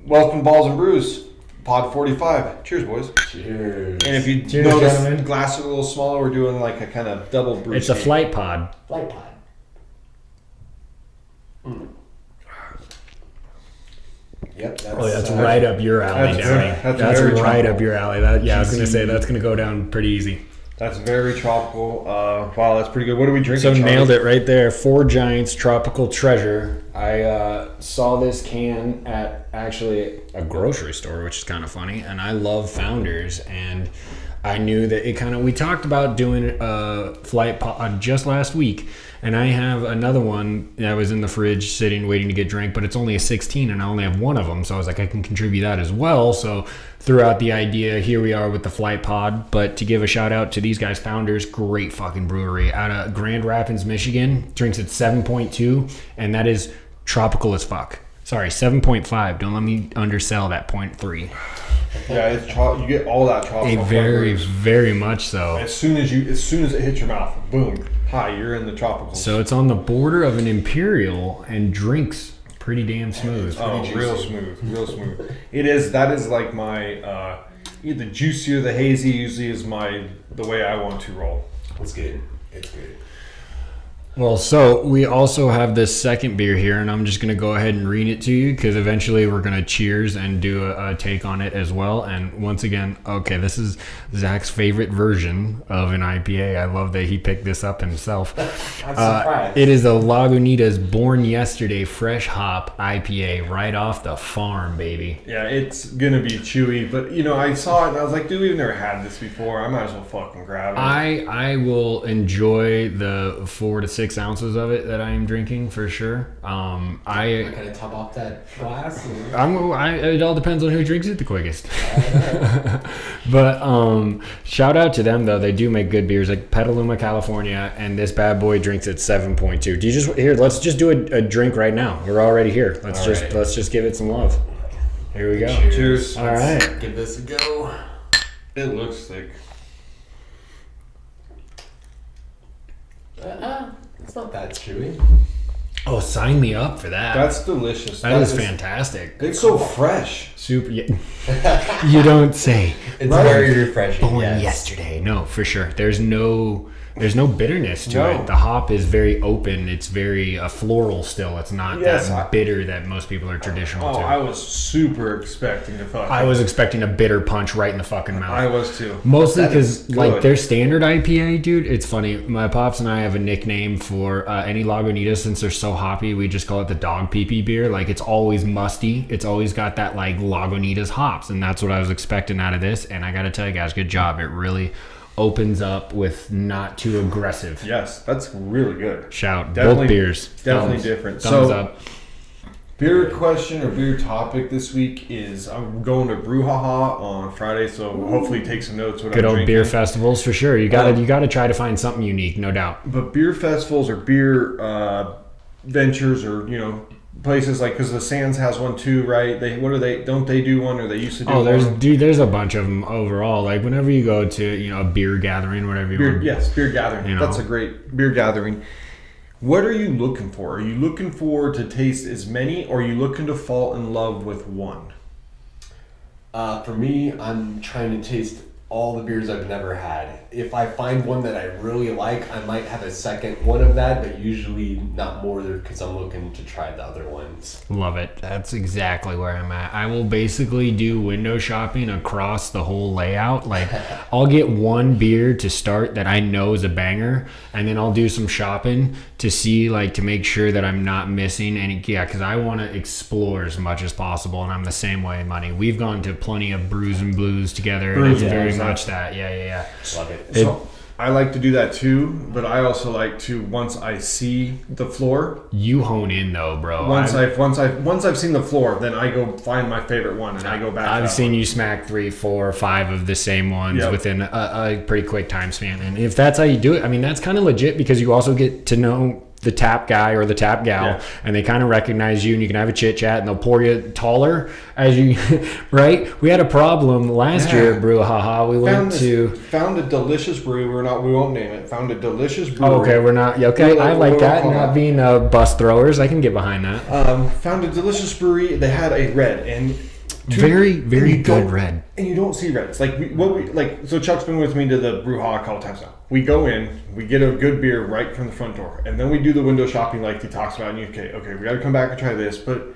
Welcome to Balls and Brews, Pod 45. Cheers, boys. Cheers. And if you Cheers, notice, gentlemen. glass is a little smaller. We're doing like a kind of double brew. It's a flight pod. Flight pod. Yep. That's right up your alley, Downey. That's very right tropical. up your alley. I was going to say that's going to go down pretty easy. That's very tropical. Wow, that's pretty good. What are we drinking? So Charlie? nailed it right there. Four Giants Tropical Treasure. I saw this can at actually a grocery store, which is kind of funny. And I love Founders, and I knew that it kind of. We talked about doing a flight pod just last week, and I have another one that was in the fridge sitting waiting to get drank, but it's only a 16, and I only have one of them, so I was like, I can contribute that as well. So threw out the idea. Here we are with the flight pod. But to give a shout out to these guys, Founders, great fucking brewery out of Grand Rapids, Michigan. Drinks at 7.2, and that is tropical as fuck. Sorry, 7.5. Don't let me undersell that 0.3. Yeah, it's you get all that tropical. Very much so. As soon as it hits your mouth, boom, hi, you're in the tropical. So it's on the border of an imperial and drinks pretty damn smooth. Oh, real smooth. It is. That is like my the juicier the hazy usually is the way I want to roll. It's good. It's good. Well, so we also have this second beer here, and I'm just going to go ahead and read it to you because eventually we're going to cheers and do a take on it as well. And once again, okay, this is Zach's favorite version of an IPA. I love that he picked this up himself. I'm surprised. It is a Lagunitas Born Yesterday Fresh Hop IPA right off the farm, baby. Yeah, it's going to be chewy, but I saw it and I was like, dude, we've never had this before. I might as well fucking grab it. I will enjoy the 4 to 6 ounces of it that I am drinking for sure. I'm gonna top off that glass. It all depends on who drinks it the quickest. But shout out to them though. They do make good beers like Petaluma, California, and this bad boy drinks at 7.2. Do you just here? Let's just do a drink right now. We're already here. Let's just give it some love. Here we go. Cheers. All right. Give this a go. It looks thick. It's not that chewy. Oh, sign me up for that. That's delicious. That is fantastic. It's so fresh. Super. You don't say. It's very refreshing. Born yesterday. No, for sure. There's no bitterness to No. it. The hop is very open. It's very floral still. It's not that bitter that most people are traditional to. I was super expecting to fuck. I was expecting a bitter punch right in the fucking mouth. I was too. Mostly because good. like their standard IPA, dude, it's funny. My pops and I have a nickname for any Lagunitas since they're so hoppy. We just call it the dog pee-pee beer. Like it's always musty. It's always got that like Lagunitas hops, and that's what I was expecting out of this. And I gotta tell you guys, good job. It really opens up with not too aggressive. Yes, that's really good. Shout. Definitely, Both beers. Definitely different. Thumbs So, up. beer question or beer topic this week is I'm going to Brouhaha on Friday, so we'll hopefully take some notes. Good old beer festivals for sure. You gotta try to find something unique, no doubt. But beer festivals or beer ventures or places like because the Sands has one too, right? Don't they do one or they used to do? Oh, one? there's a bunch of them overall. Like whenever you go to a beer gathering, whatever you want. Yes, beer gathering. That's a great beer gathering. What are you looking for? Are you looking for to taste as many, or are you looking to fall in love with one? For me, I'm trying to taste all the beers I've never had. If I find one that I really like, I might have a second one of that, but usually not more because I'm looking to try the other ones. Love it. That's exactly where I'm at. I will basically do window shopping across the whole layout. Like I'll get one beer to start that I know is a banger, and then I'll do some shopping to see to make sure that I'm not missing any. Yeah, because I want to explore as much as possible, and I'm the same way, Money. We've gone to plenty of brews and blues together, and it's very much that. Yeah. Love it. So I like to do that too, but I also like to once I see the floor. You hone in though, bro. Once I've seen the floor, then I go find my favorite one and I go back. I've seen you smack 3, 4, 5 of the same ones within a pretty quick time span, and if that's how you do it, I mean that's kind of legit because you also get to know the tap guy or the tap gal, and they kind of recognize you, and you can have a chit chat, and they'll pour you taller as you. Right? We had a problem last year at Brouhaha. We found a delicious brewery. We won't name it. Found a delicious brewery. Oh, okay, we're not. Okay, I like that. Not being bus throwers, I can get behind that. Found a delicious brewery. They had a red, and Very, very good red. And you don't see reds. So Chuck's been with me to the brew hall a couple times now. We go in, we get a good beer right from the front door, and then we do the window shopping like he talks about in UK. Okay, we got to come back and try this, but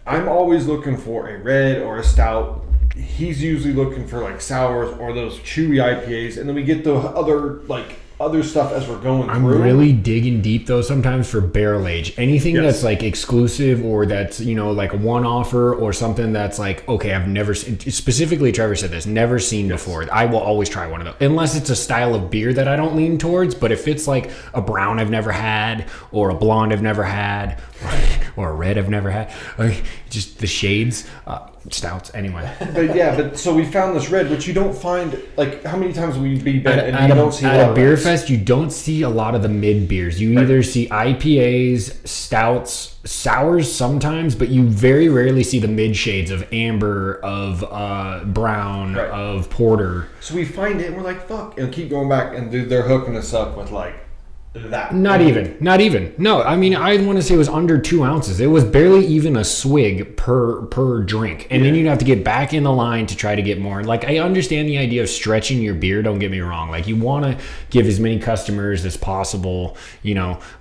I'm always looking for a red or a stout. He's usually looking for like sours or those chewy IPAs, and then we get the other stuff as we're going through. I'm really digging deep though sometimes for barrel age. Anything that's like exclusive or that's, like a one offer or something that's like, okay, I've never seen, specifically Trevor said this, never seen before. I will always try one of those. Unless it's a style of beer that I don't lean towards, but if it's like a brown I've never had or a blonde I've never had or a red I've never had, like just the shades, stouts anyway. But so we found this red, which you don't find, like how many times we be and you don't see at a beer fest. You don't see a lot of the mid beers. You either see IPAs, stouts, sours sometimes, but you very rarely see the mid shades of amber, of brown, of porter. So we find it and we're like, fuck, and keep going back, and dude, they're hooking us up with like that. Not even. No, I mean, I want to say it was under 2 ounces. It was barely even a swig per drink. And then you'd have to get back in the line to try to get more. Like, I understand the idea of stretching your beer, don't get me wrong. Like, you want to give as many customers as possible,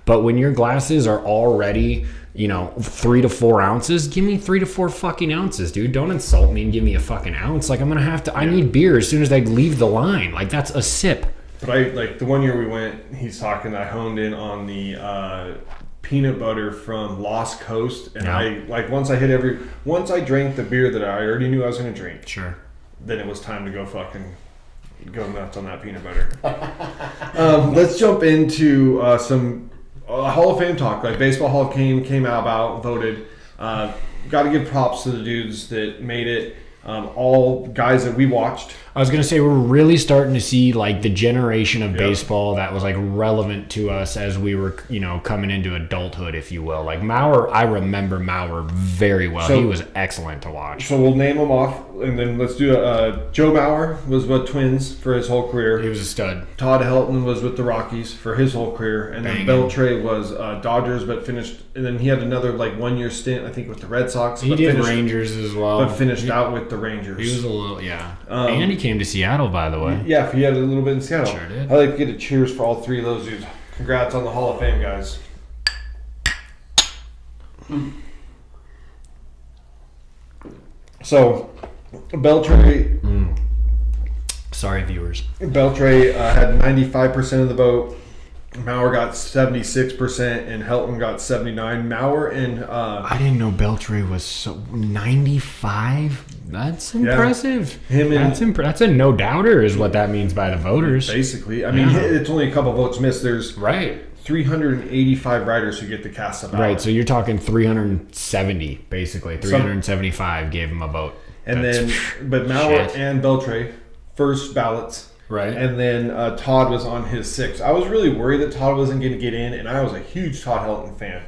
but when your glasses are already 3 to 4 ounces, give me 3 to 4 fucking ounces, dude. Don't insult me and give me a fucking ounce. Like, I'm gonna have to, I need beer as soon as I leave the line. Like, that's a sip. But I the one year we went, he's talking, I honed in on the peanut butter from Lost Coast, and I once I drank the beer that I already knew I was going to drink. Sure. Then it was time to go nuts on that peanut butter. Let's jump into some Hall of Fame talk. Like Baseball Hall of Fame came out about, voted. Got to give props to the dudes that made it. All guys that we watched. I was going to say, we're really starting to see like the generation of baseball that was like relevant to us as we were, coming into adulthood, if you will. Like Mauer, I remember Mauer very well. He was excellent to watch. So we'll name them off, and then let's do Joe Mauer was with Twins for his whole career. He was a stud. Todd Helton was with the Rockies for his whole career, and then Beltre was Dodgers, but finished, and then he had another 1 year stint, I think, with the Red Sox. He did Rangers as well, but finished out with the Rangers. He was a little, and he came to Seattle, by the way. Yeah, he had a little bit in Seattle. Sure did. I'd like to get a cheers for all three of those dudes. Congrats on the Hall of Fame, guys. So, Beltre. Sorry, viewers. Beltre had 95% of the vote. Mauer got 76% and Helton got 79%. Mauer and I didn't know Beltre was so 95. That's impressive. That's a no doubter, is what that means by the voters. Basically, I mean, it's only a couple votes missed. There's 385 writers who get to cast a ballot. Right, so you're talking 370, basically. 375 gave him a vote. And but Mauer and Beltre, first ballots. Right. And then Todd was on his sixth. I was really worried that Todd wasn't going to get in, and I was a huge Todd Helton fan.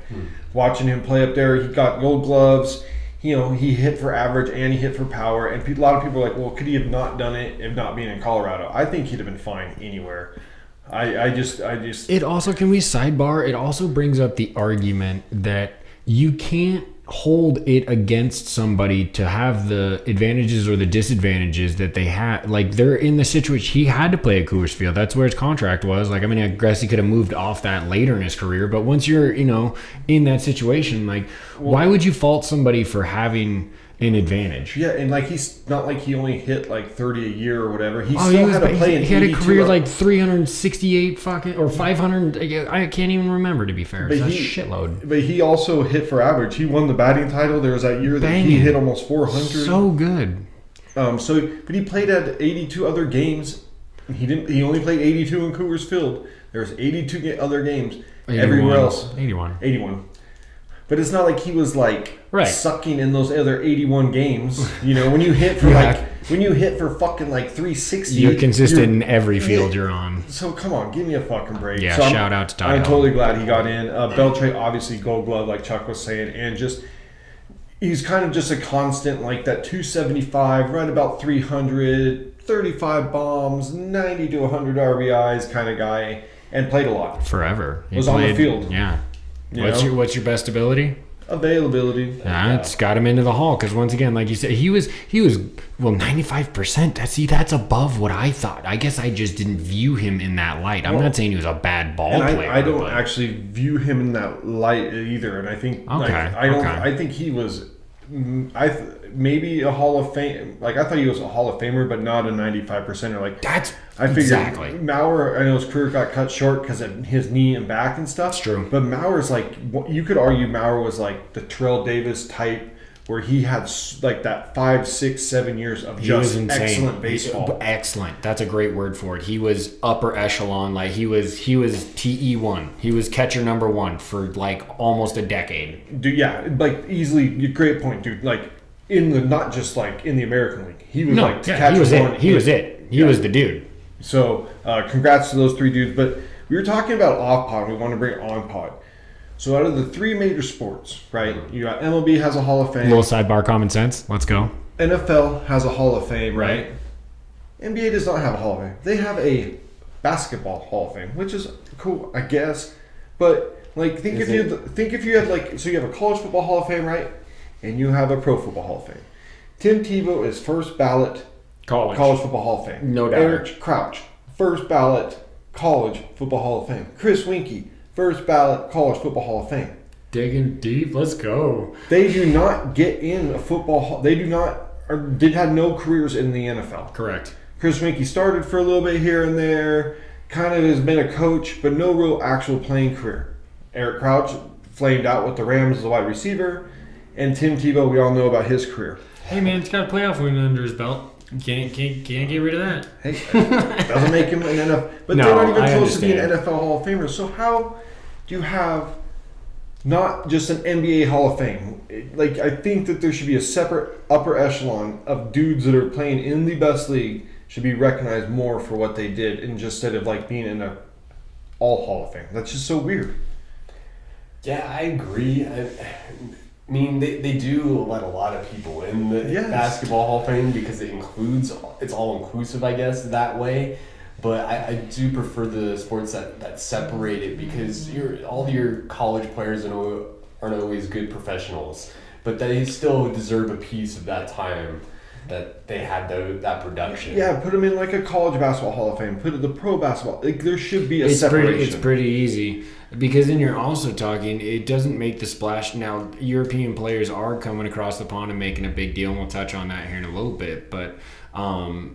Watching him play up there, he got Gold Gloves. He hit for average and he hit for power. And a lot of people are like, well, could he have not done it if not being in Colorado? I think he'd have been fine anywhere. I just. It also, can we sidebar? It also brings up the argument that you can't hold it against somebody to have the advantages or the disadvantages that they had. Like, they're in the situation, he had to play at Coors Field. That's where his contract was. Like, I mean, I guess he could have moved off that later in his career, but once you're, in that situation, like, why would you fault somebody for having an advantage? Yeah, and he's not like he only hit 30 a year or whatever. He still had to play in. He had a career 368 fucking or 500. I can't even remember, to be fair. That's a shitload. But he also hit for average. He won the batting title. There was that year that he hit almost 400. So good. But he played at 82 other games. He only played 82 in Coors Field. There's 82 other games. 81. Everywhere else, 81. But it's not like he was sucking in those other 81 games. When you hit for fucking 360, you're consistent in every field you're on. So come on, give me a fucking break. Yeah, so shout out to Todd. I'm totally glad he got in. Beltre, obviously Gold Glove, like Chuck was saying, and he's kind of just a constant, that 275, right about 300, 35 bombs, 90 to 100 RBIs kind of guy, and played a lot. Forever. On the field. Yeah. What's your best ability? Availability. It's got him into the Hall because once again, like you said, he was 95%. That's above what I thought. I guess I just didn't view him in that light. I'm not saying he was a bad ball player. I don't actually view him in that light either. And I think I think he was maybe a Hall of Fame. Like I thought he was a Hall of Famer, but not a 95%. Like I figured exactly. Mauer, I know his career got cut short because of his knee and back and stuff. It's true. But Mauer's like, you could argue Mauer was like the Terrell Davis type, where he had like that 5, 6, 7 years of just excellent baseball. Excellent. That's a great word for it. He was upper echelon. Like he was TE1. He was catcher number 1 for like almost a decade. Dude, yeah, like easily. Great point, dude. Like not just like in the American League. He was catcher 1. He was it. He was the dude. So, congrats to those 3 dudes. But we were talking about off pod. We want to bring on pod. So, out of the 3 major sports, right? You got MLB has a Hall of Fame. Little sidebar, common sense. Let's go. NFL has a Hall of Fame, right? NBA does not have a Hall of Fame. They have a basketball Hall of Fame, which is cool, I guess. But like, think if you had like, so you have a college football Hall of Fame, right? And you have a pro football Hall of Fame. Tim Tebow is first ballot. College Football Hall of Fame. No doubt. Eric Crouch, first ballot College Football Hall of Fame. Chris Winkie, first ballot College Football Hall of Fame. Digging deep, let's go. They do not get in a football hall. They do not, or had no careers in the NFL. Correct. Chris Winkie started for a little bit here and there, kind of has been a coach, but no real actual playing career. Eric Crouch flamed out with the Rams as a wide receiver, and Tim Tebow, we all know about his career. Hey man, he's got a playoff win under his belt. Can't get rid of that. Hey, doesn't make him an NFL, but they're not even close to being NFL Hall of Famers. So how do you have not just an NBA Hall of Fame? Like, I think that there should be a separate upper echelon of dudes that are playing in the best league should be recognized more for what they did, and just instead of like being in a all Hall of Fame. That's just so weird. Yeah, I agree. I mean, they do let a lot of people in the Basketball Hall of Fame because it's all inclusive, I guess, that way. But I do prefer the sports that separate it because all your college players aren't always good professionals, but they still deserve a piece of that time that they had that production. Yeah, put them in like a college basketball Hall of Fame. Put the pro basketball. Like, there should be a separation. It's pretty easy. Because then you're also talking, it doesn't make the splash. Now, European players are coming across the pond and making a big deal, and we'll touch on that here in a little bit. But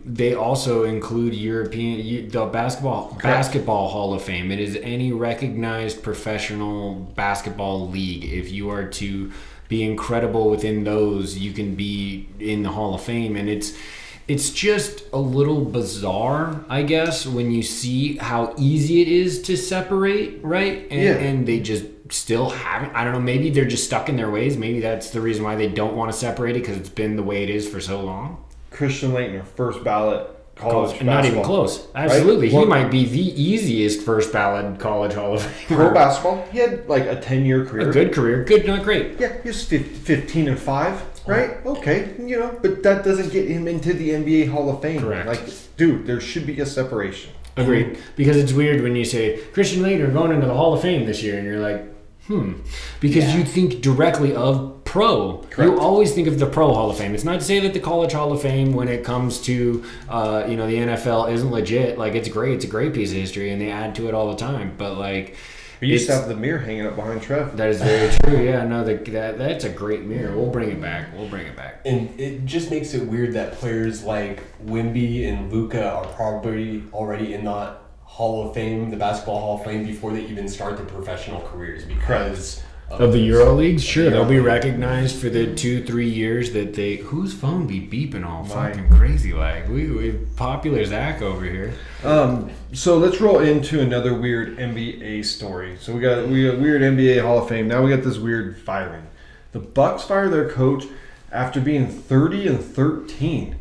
they also include the basketball Hall of Fame. It is any recognized professional basketball league. If you are to be incredible within those, you can be in the Hall of Fame. And it's just a little bizarre, I guess, when you see how easy it is to separate, right? And they just still haven't. I don't know, maybe they're just stuck in their ways. Maybe that's the reason why they don't want to separate it, because it's been the way it is for so long. Christian Laettner, first ballot college basketball. Not even close. Absolutely. Right? He might be the easiest first ballot college Hall of Famer. Pro basketball, he had like a 10-year career. A good career. Good, not great. Yeah, he was 15-5. Right? Okay. But that doesn't get him into the NBA Hall of Fame. Correct. Like, dude, there should be a separation. Agreed. Because it's weird when you say, Christian Laettner going into the Hall of Fame this year, and you're like, Because you think directly of pro. Correct. You always think of the pro Hall of Fame. It's not to say that the college Hall of Fame, when it comes to, the NFL, isn't legit. Like, it's great. It's a great piece of history, and they add to it all the time. But, like... We used to have the mirror hanging up behind Trev. That is very true. Yeah, no, that's a great mirror. We'll bring it back. And it just makes it weird that players like Wemby and Luka are probably already in the Hall of Fame, the Basketball Hall of Fame, before they even start their professional careers because of the Euro Leagues. Sure, they'll be recognized for the 2-3 years that they. Whose phone be beeping all fucking crazy like? We popular Zach over here. So let's roll into another weird NBA story. So we got weird NBA Hall of Fame. Now we got this weird firing. The Bucks fired their coach after being 30-13.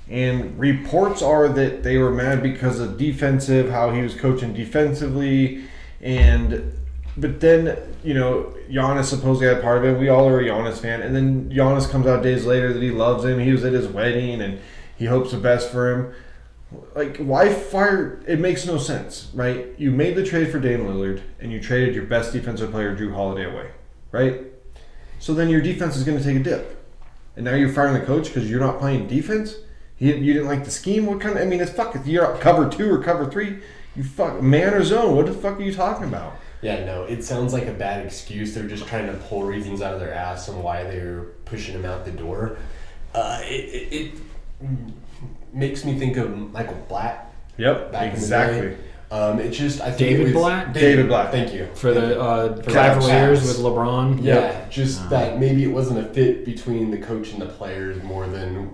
And reports are that they were mad because of how he was coaching defensively. But then, Giannis supposedly had part of it. We all are a Giannis fan. And then Giannis comes out days later that he loves him. He was at his wedding and he hopes the best for him. Like, why fire? It makes no sense, right? You made the trade for Dame Lillard and you traded your best defensive player, Drew Holiday, away, right? So then your defense is going to take a dip. And now you're firing the coach because you're not playing defense? You didn't like the scheme? What kind of, I mean, it's fuck. If you're up cover 2 or cover 3, you fuck, man or zone. What the fuck are you talking about? Yeah, no, it sounds like a bad excuse. They're just trying to pull reasons out of their ass on why they're pushing him out the door. It makes me think of Michael Blatt. Yep, exactly. It just, I think David Blatt? David Blatt. Thank you. For the Cavaliers with LeBron. Yeah, just that maybe it wasn't a fit between the coach and the players more than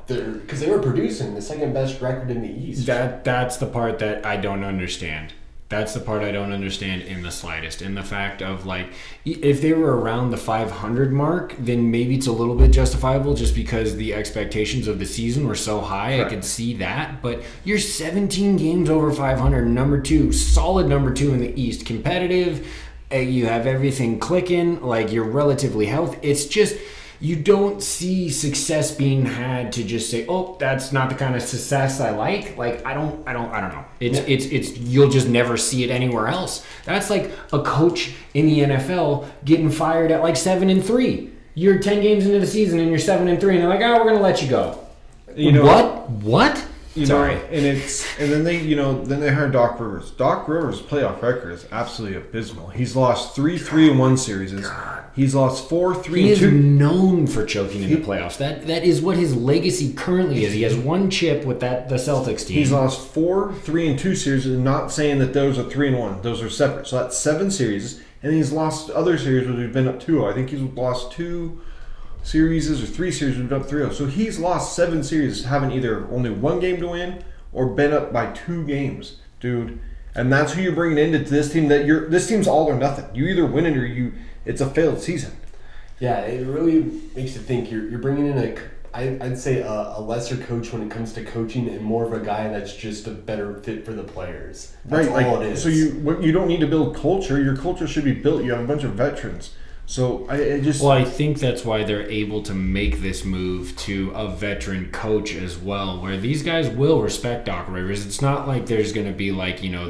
because they were producing the second best record in the East. That's the part that I don't understand. That's the part I don't understand in the slightest. In the fact of, like, if they were around the 500 mark, then maybe it's a little bit justifiable just because the expectations of the season were so high. Right. I could see that. But you're 17 games over 500, number 2, solid number 2 in the East, competitive. You have everything clicking, like you're relatively healthy. It's just, you don't see success being had to just say, oh, that's not the kind of success I like. Like, I don't know. It's you'll just never see it anywhere else. That's like a coach in the NFL getting fired at like 7-3. You're 10 games into the season and you're 7-3, and they're like, oh, we're gonna let you go. You know what? Sorry. And then they hired Doc Rivers. Doc Rivers' playoff record is absolutely abysmal. He's lost 3 3-1 series. He's lost 4 3-2. He is known for choking in the playoffs. That is what his legacy currently is. He has 1 chip with the Celtics team. He's lost 4 3-2 series, and not saying that those are 3-1. Those are separate. So that's 7 series, and he's lost other series where we've been up 2-0. I think he's lost 2 series or 3 series we've been up 3-0. So he's lost 7 series, having either only 1 game to win or been up by 2 games, dude. And that's who you're bringing into this team. This team's all or nothing. You either win it or it's a failed season. Yeah, it really makes you think. You're bringing in I'd say a lesser coach when it comes to coaching, and more of a guy that's just a better fit for the players. That's all it is. So you don't need to build culture. Your culture should be built. You have a bunch of veterans. So I think that's why they're able to make this move to a veteran coach as well, where these guys will respect Doc Rivers. It's not like there's going to be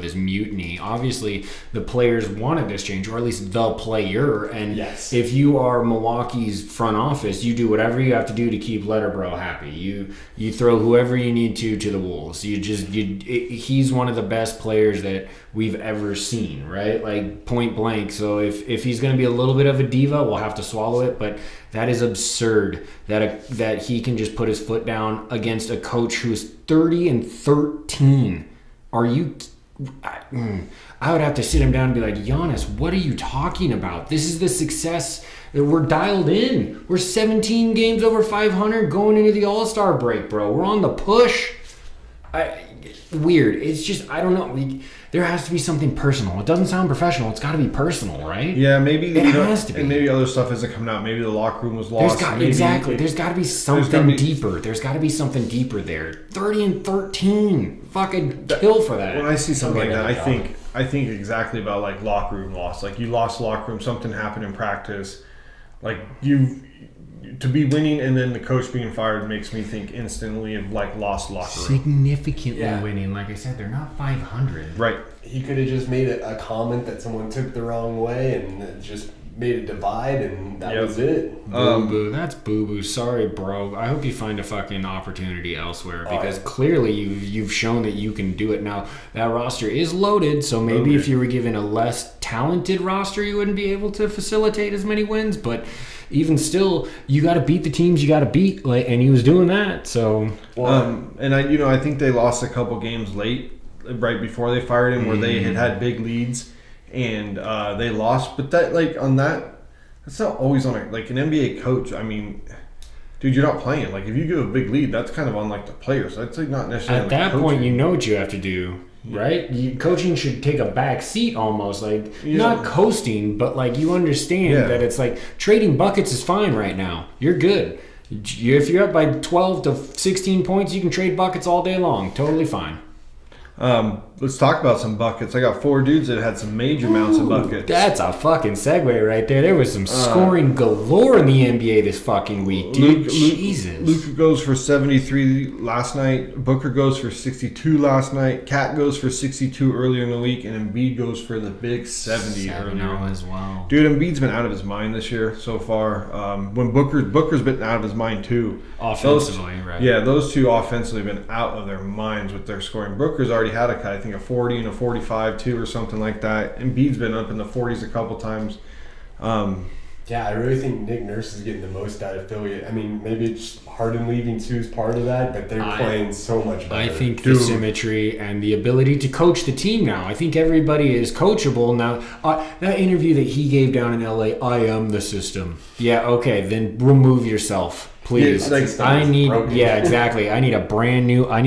this mutiny. Obviously, the players wanted this change, or at least the player. And yes. If you are Milwaukee's front office, you do whatever you have to do to keep Letterbro happy. You throw whoever you need to the wolves. He's one of the best players that we've ever seen, right? Like, point blank. So if he's going to be a little bit of a diva, we'll have to swallow it. But that is absurd that he can just put his foot down against a coach who's 30-13. Are you? I would have to sit him down and be like, Giannis, what are you talking about? This is the success that we're dialed in. We're 17 games over 500 going into the All-Star break, bro. We're on the push. Weird. It's just, I don't know. There has to be something personal. It doesn't sound professional. It's got to be personal, right? Yeah, maybe it has to be. And maybe other stuff isn't coming out. Maybe the locker room was lost. Exactly. There's got to be something deeper. There's got to be something deeper there. 30-13. Fucking kill for that. When I see something like that, I think exactly about like locker room loss. Like, you lost locker room. Something happened in practice. Like, to be winning and then the coach being fired makes me think instantly of like lost locker room. Significantly winning. Like I said, they're not 500. Right. He could have just made a comment that someone took the wrong way and just made a divide, and that was it. Boo-boo. That's boo-boo. Sorry, bro. I hope you find a fucking opportunity elsewhere, because clearly you've shown that you can do it. Now, that roster is loaded, so maybe if you were given a less talented roster, you wouldn't be able to facilitate as many wins, but even still, you got to beat the teams you got to beat, and he was doing that. So, and I think they lost a couple games late, right before they fired him, where they had big leads, and they lost. But that's not always on an NBA coach. I mean, dude, you're not playing. Like, if you give a big lead, that's kind of on like the players. That's like not necessarily at that point. You know what you have to do. Right? Coaching should take a back seat almost, not coasting, but like you understand that it's like trading buckets is fine right now. You're good. If you're up by 12 to 16 points, you can trade buckets all day long. Totally fine. Let's talk about some buckets. I got 4 dudes that had some major amounts of buckets. That's a fucking segue right there. There was some scoring galore in the NBA this fucking week, dude. Jesus. Luka goes for 73 last night. Booker goes for 62 last night. Cat goes for 62 earlier in the week. And Embiid goes for the big 70 earlier. As well. Dude, Embiid's been out of his mind this year so far. When Booker's been out of his mind too. Offensively, right? Yeah, those two offensively have been out of their minds with their scoring. Booker's already had I think a 40 and a 45 too, or something like that. Embiid's been up in the 40s a couple times. Yeah, I really think Nick Nurse is getting the most out of Philly. I mean, maybe it's Harden leaving too is part of that, but they're playing so much better. I think the symmetry and the ability to coach the team now. I think everybody is coachable now. That interview that he gave down in LA, I am the system. Yeah, okay, then remove yourself. Please. Exactly. I need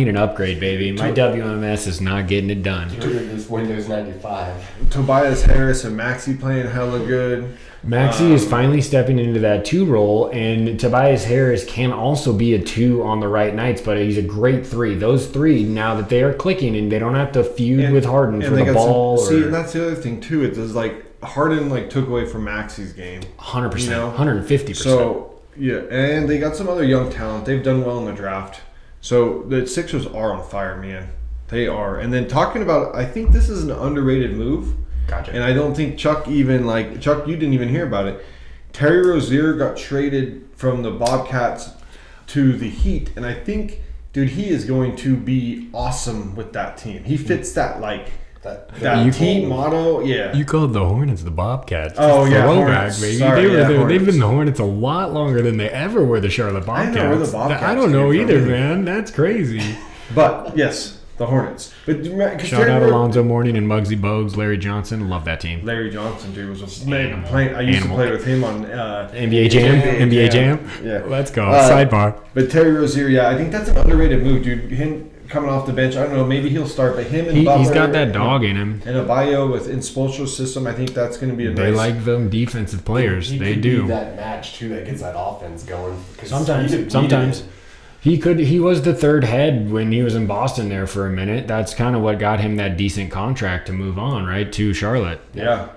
an upgrade, baby. My WMS is not getting it done. This Windows 95. Tobias Harris and Maxey playing hella good. Maxey is finally stepping into that 2 role, and Tobias Harris can also be a 2 on the right nights, but he's a great 3. Those 3, now that they are clicking and they don't have to feud with Harden for the ball. And that's the other thing too. It's like Harden took away from Maxey's game. 100%, you know? 150%. So yeah, and they got some other young talent. They've done well in the draft. So the Sixers are on fire, man. They are. And then talking about, I think this is an underrated move. Gotcha. And I don't think Chuck even Chuck, you didn't even hear about it. Terry Rozier got traded from the Bobcats to the Heat, and I think, dude, he is going to be awesome with that team. He fits that that team motto. Yeah. You called the Hornets the Bobcats. Oh yeah, Hornets. Baby. Sorry, They've been the Hornets a lot longer than they ever were the Charlotte Bobcats. I know where the Bobcats I don't know either, man. That's crazy. But yes. The Hornets. But shout out Alonzo Mourning and Muggsy Bogues, Larry Johnson. Love that team. Larry Johnson, dude, was a man. I used to play with him on NBA Jam. Yeah. Let's go. Sidebar. But Terry Rozier, yeah, I think that's an underrated move, dude. Him coming off the bench, I don't know, maybe he'll start, but him and Butler, he's got that dog in him. And a bio in Spoelstra's system, I think that's going to be a nice. They like them defensive players. He they could do. Be that match too that gets that offense going. Sometimes. He was the third head when he was in Boston there for a minute. That's kind of what got him that decent contract to move on, right, to Charlotte. Yeah.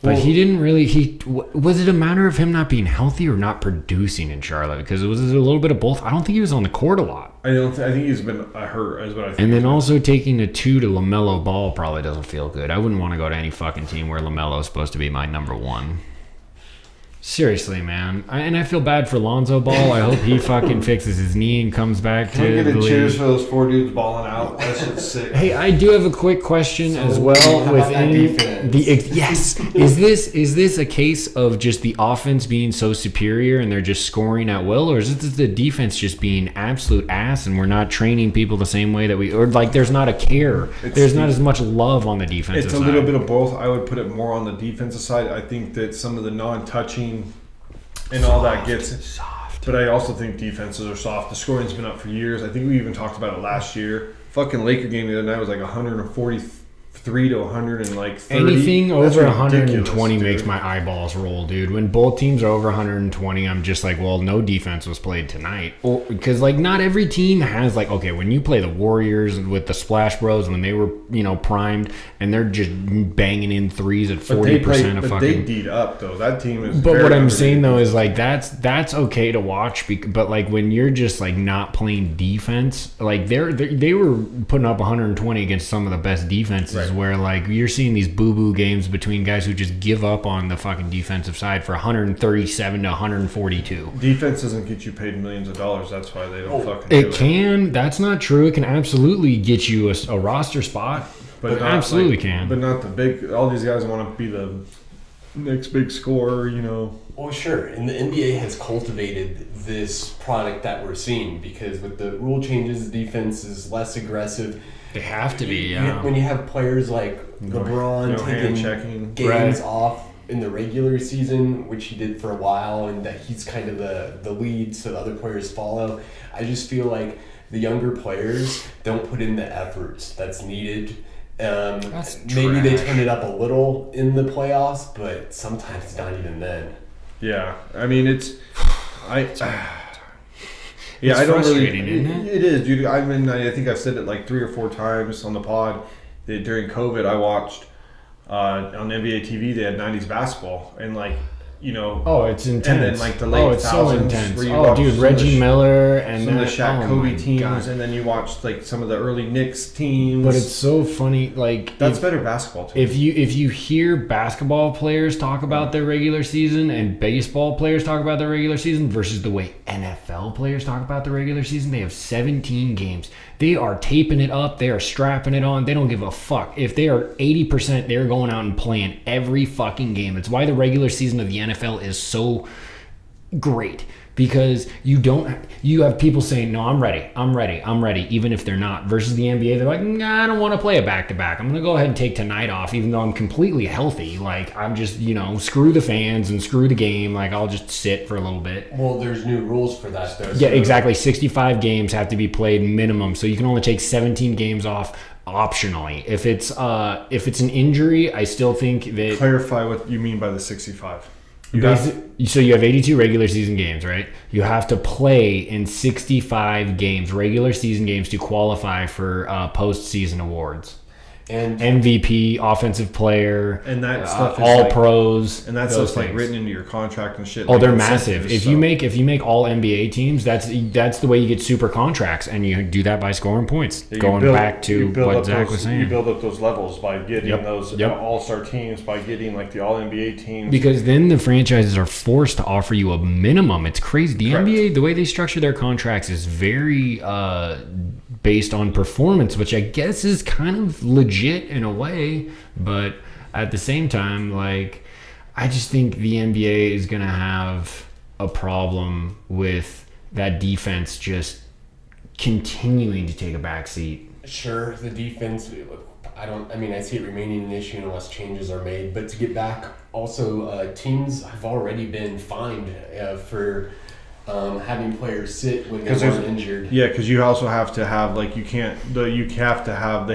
But he didn't really. Was it a matter of him not being healthy or not producing in Charlotte? Because it was a little bit of both. I don't think he was on the court a lot. I think he's been hurt, is what I think. And then also taking a 2 to LaMelo Ball probably doesn't feel good. I wouldn't want to go to any fucking team where LaMelo is supposed to be my number 1. Seriously, man. And I feel bad for Lonzo Ball. I hope he fucking fixes his knee and comes back to the league. Cheers for those 4 dudes balling out. That shit's sick. Hey, I do have a quick question as well. Yes, is this a case of just the offense being so superior and they're just scoring at will, or is this the defense just being absolute ass and we're not training people the same way that there's not a care. There's not as much love on the defensive side. It's a little bit of both. I would put it more on the defensive side. I think that some of the non-touching and all that gets soft. But I also think defenses are soft. The scoring's been up for years. I think we even talked about it last year. Fucking Laker game the other night was 143 to 130. Anything That's over 120 ridiculous, makes my eyeballs roll, dude. When both teams are over 120, I'm just like, well, no defense was played tonight. Because not every team has okay, when you play the Warriors with the Splash Bros when they were primed and they're just banging in threes at 40% of fucking. But they D'd up though. That team is. But what I'm saying though is that's okay to watch. But when you're just not playing defense, they were putting up 120 against some of the best defenses. Right. Where you're seeing these boo-boo games between guys who just give up on the fucking defensive side for 137 to 142. Defense doesn't get you paid millions of dollars. That's why they don't fucking do it. It can. That's not true. It can absolutely get you a roster spot. But absolutely can. But not the big. All these guys want to be the next big scorer, Well, sure. And the NBA has cultivated this product that we're seeing because with the rule changes, the defense is less aggressive. They have to be, yeah. When you have players like LeBron taking games off in the regular season, which he did for a while, and that he's kind of the lead so the other players follow, I just feel like the younger players don't put in the efforts that's needed. Maybe they turn it up a little in the playoffs, but sometimes not even then. Yeah. I mean, Yeah, It's I don't really. frustrating, isn't it? It is, dude. I think I've said it like 3 or 4 times on the pod that during COVID I watched on NBA TV they had 90s basketball and like. Oh, it's intense. And then like the late it's so intense. where you Oh, watch dude, some Reggie of the, Miller and some of the that- Shaq oh Kobe my teams, God. and then you watch like some of the early Knicks teams. But it's so funny, like That's better basketball too. if you hear basketball players talk about their regular season and baseball players talk about their regular season versus the way NFL players talk about the regular season, they have 17 games. They are taping it up. They are strapping it on. They don't give a fuck. If they are 80%, they're going out and playing every fucking game. It's why the regular season of the NFL is so great. Because you have people saying, no, I'm ready, even if they're not. Versus the NBA, they're like, nah, I don't want to play a back-to-back. I'm going to go ahead and take tonight off, even though I'm completely healthy. Like, I'm just, screw the fans and screw the game. Like, I'll just sit for a little bit. Well, there's new rules for that, though. Yeah, exactly. 65 games have to be played minimum, so you can only take 17 games off optionally. If it's an injury, I still think that... Clarify what you mean by the 65. So you have 82 regular season games, right? You have to play in 65 games, regular season games, to qualify for postseason awards. And MVP, offensive player, And that stuff is all like- pros, And that those stuff's like things. written into your contract and shit. Oh, like they're incentives, massive. If so- you make all NBA teams, that's the way you get super contracts, and you do that by scoring points. you Going build- back you to build what up Zach those- was saying. You build up those levels by getting Yep. those Yep. all-star teams, by getting like the all-NBA teams. Because then the franchises are forced to offer you a minimum. It's crazy. The Correct. NBA, the way they structure their contracts is very based on performance, which I guess is kind of legit in a way. But at the same time, like, I just think the NBA is going to have a problem with that defense just continuing to take a back seat. sure, the defense, I see it remaining an issue unless changes are made. But to get back, also, teams have already been fined for having players sit when they 'Cause weren't there's- injured. Yeah, because you also have to have like they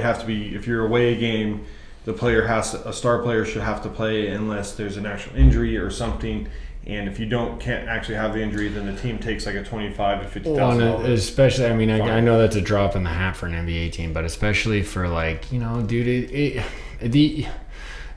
have to be, if you're away a game, a star player should have to play unless there's an actual injury or something. And if you can't actually have the injury, then the team takes like a $25,000 to $50,000. Especially, I mean, I fine. know that's a drop in the hat for an NBA team, but especially for like, dude,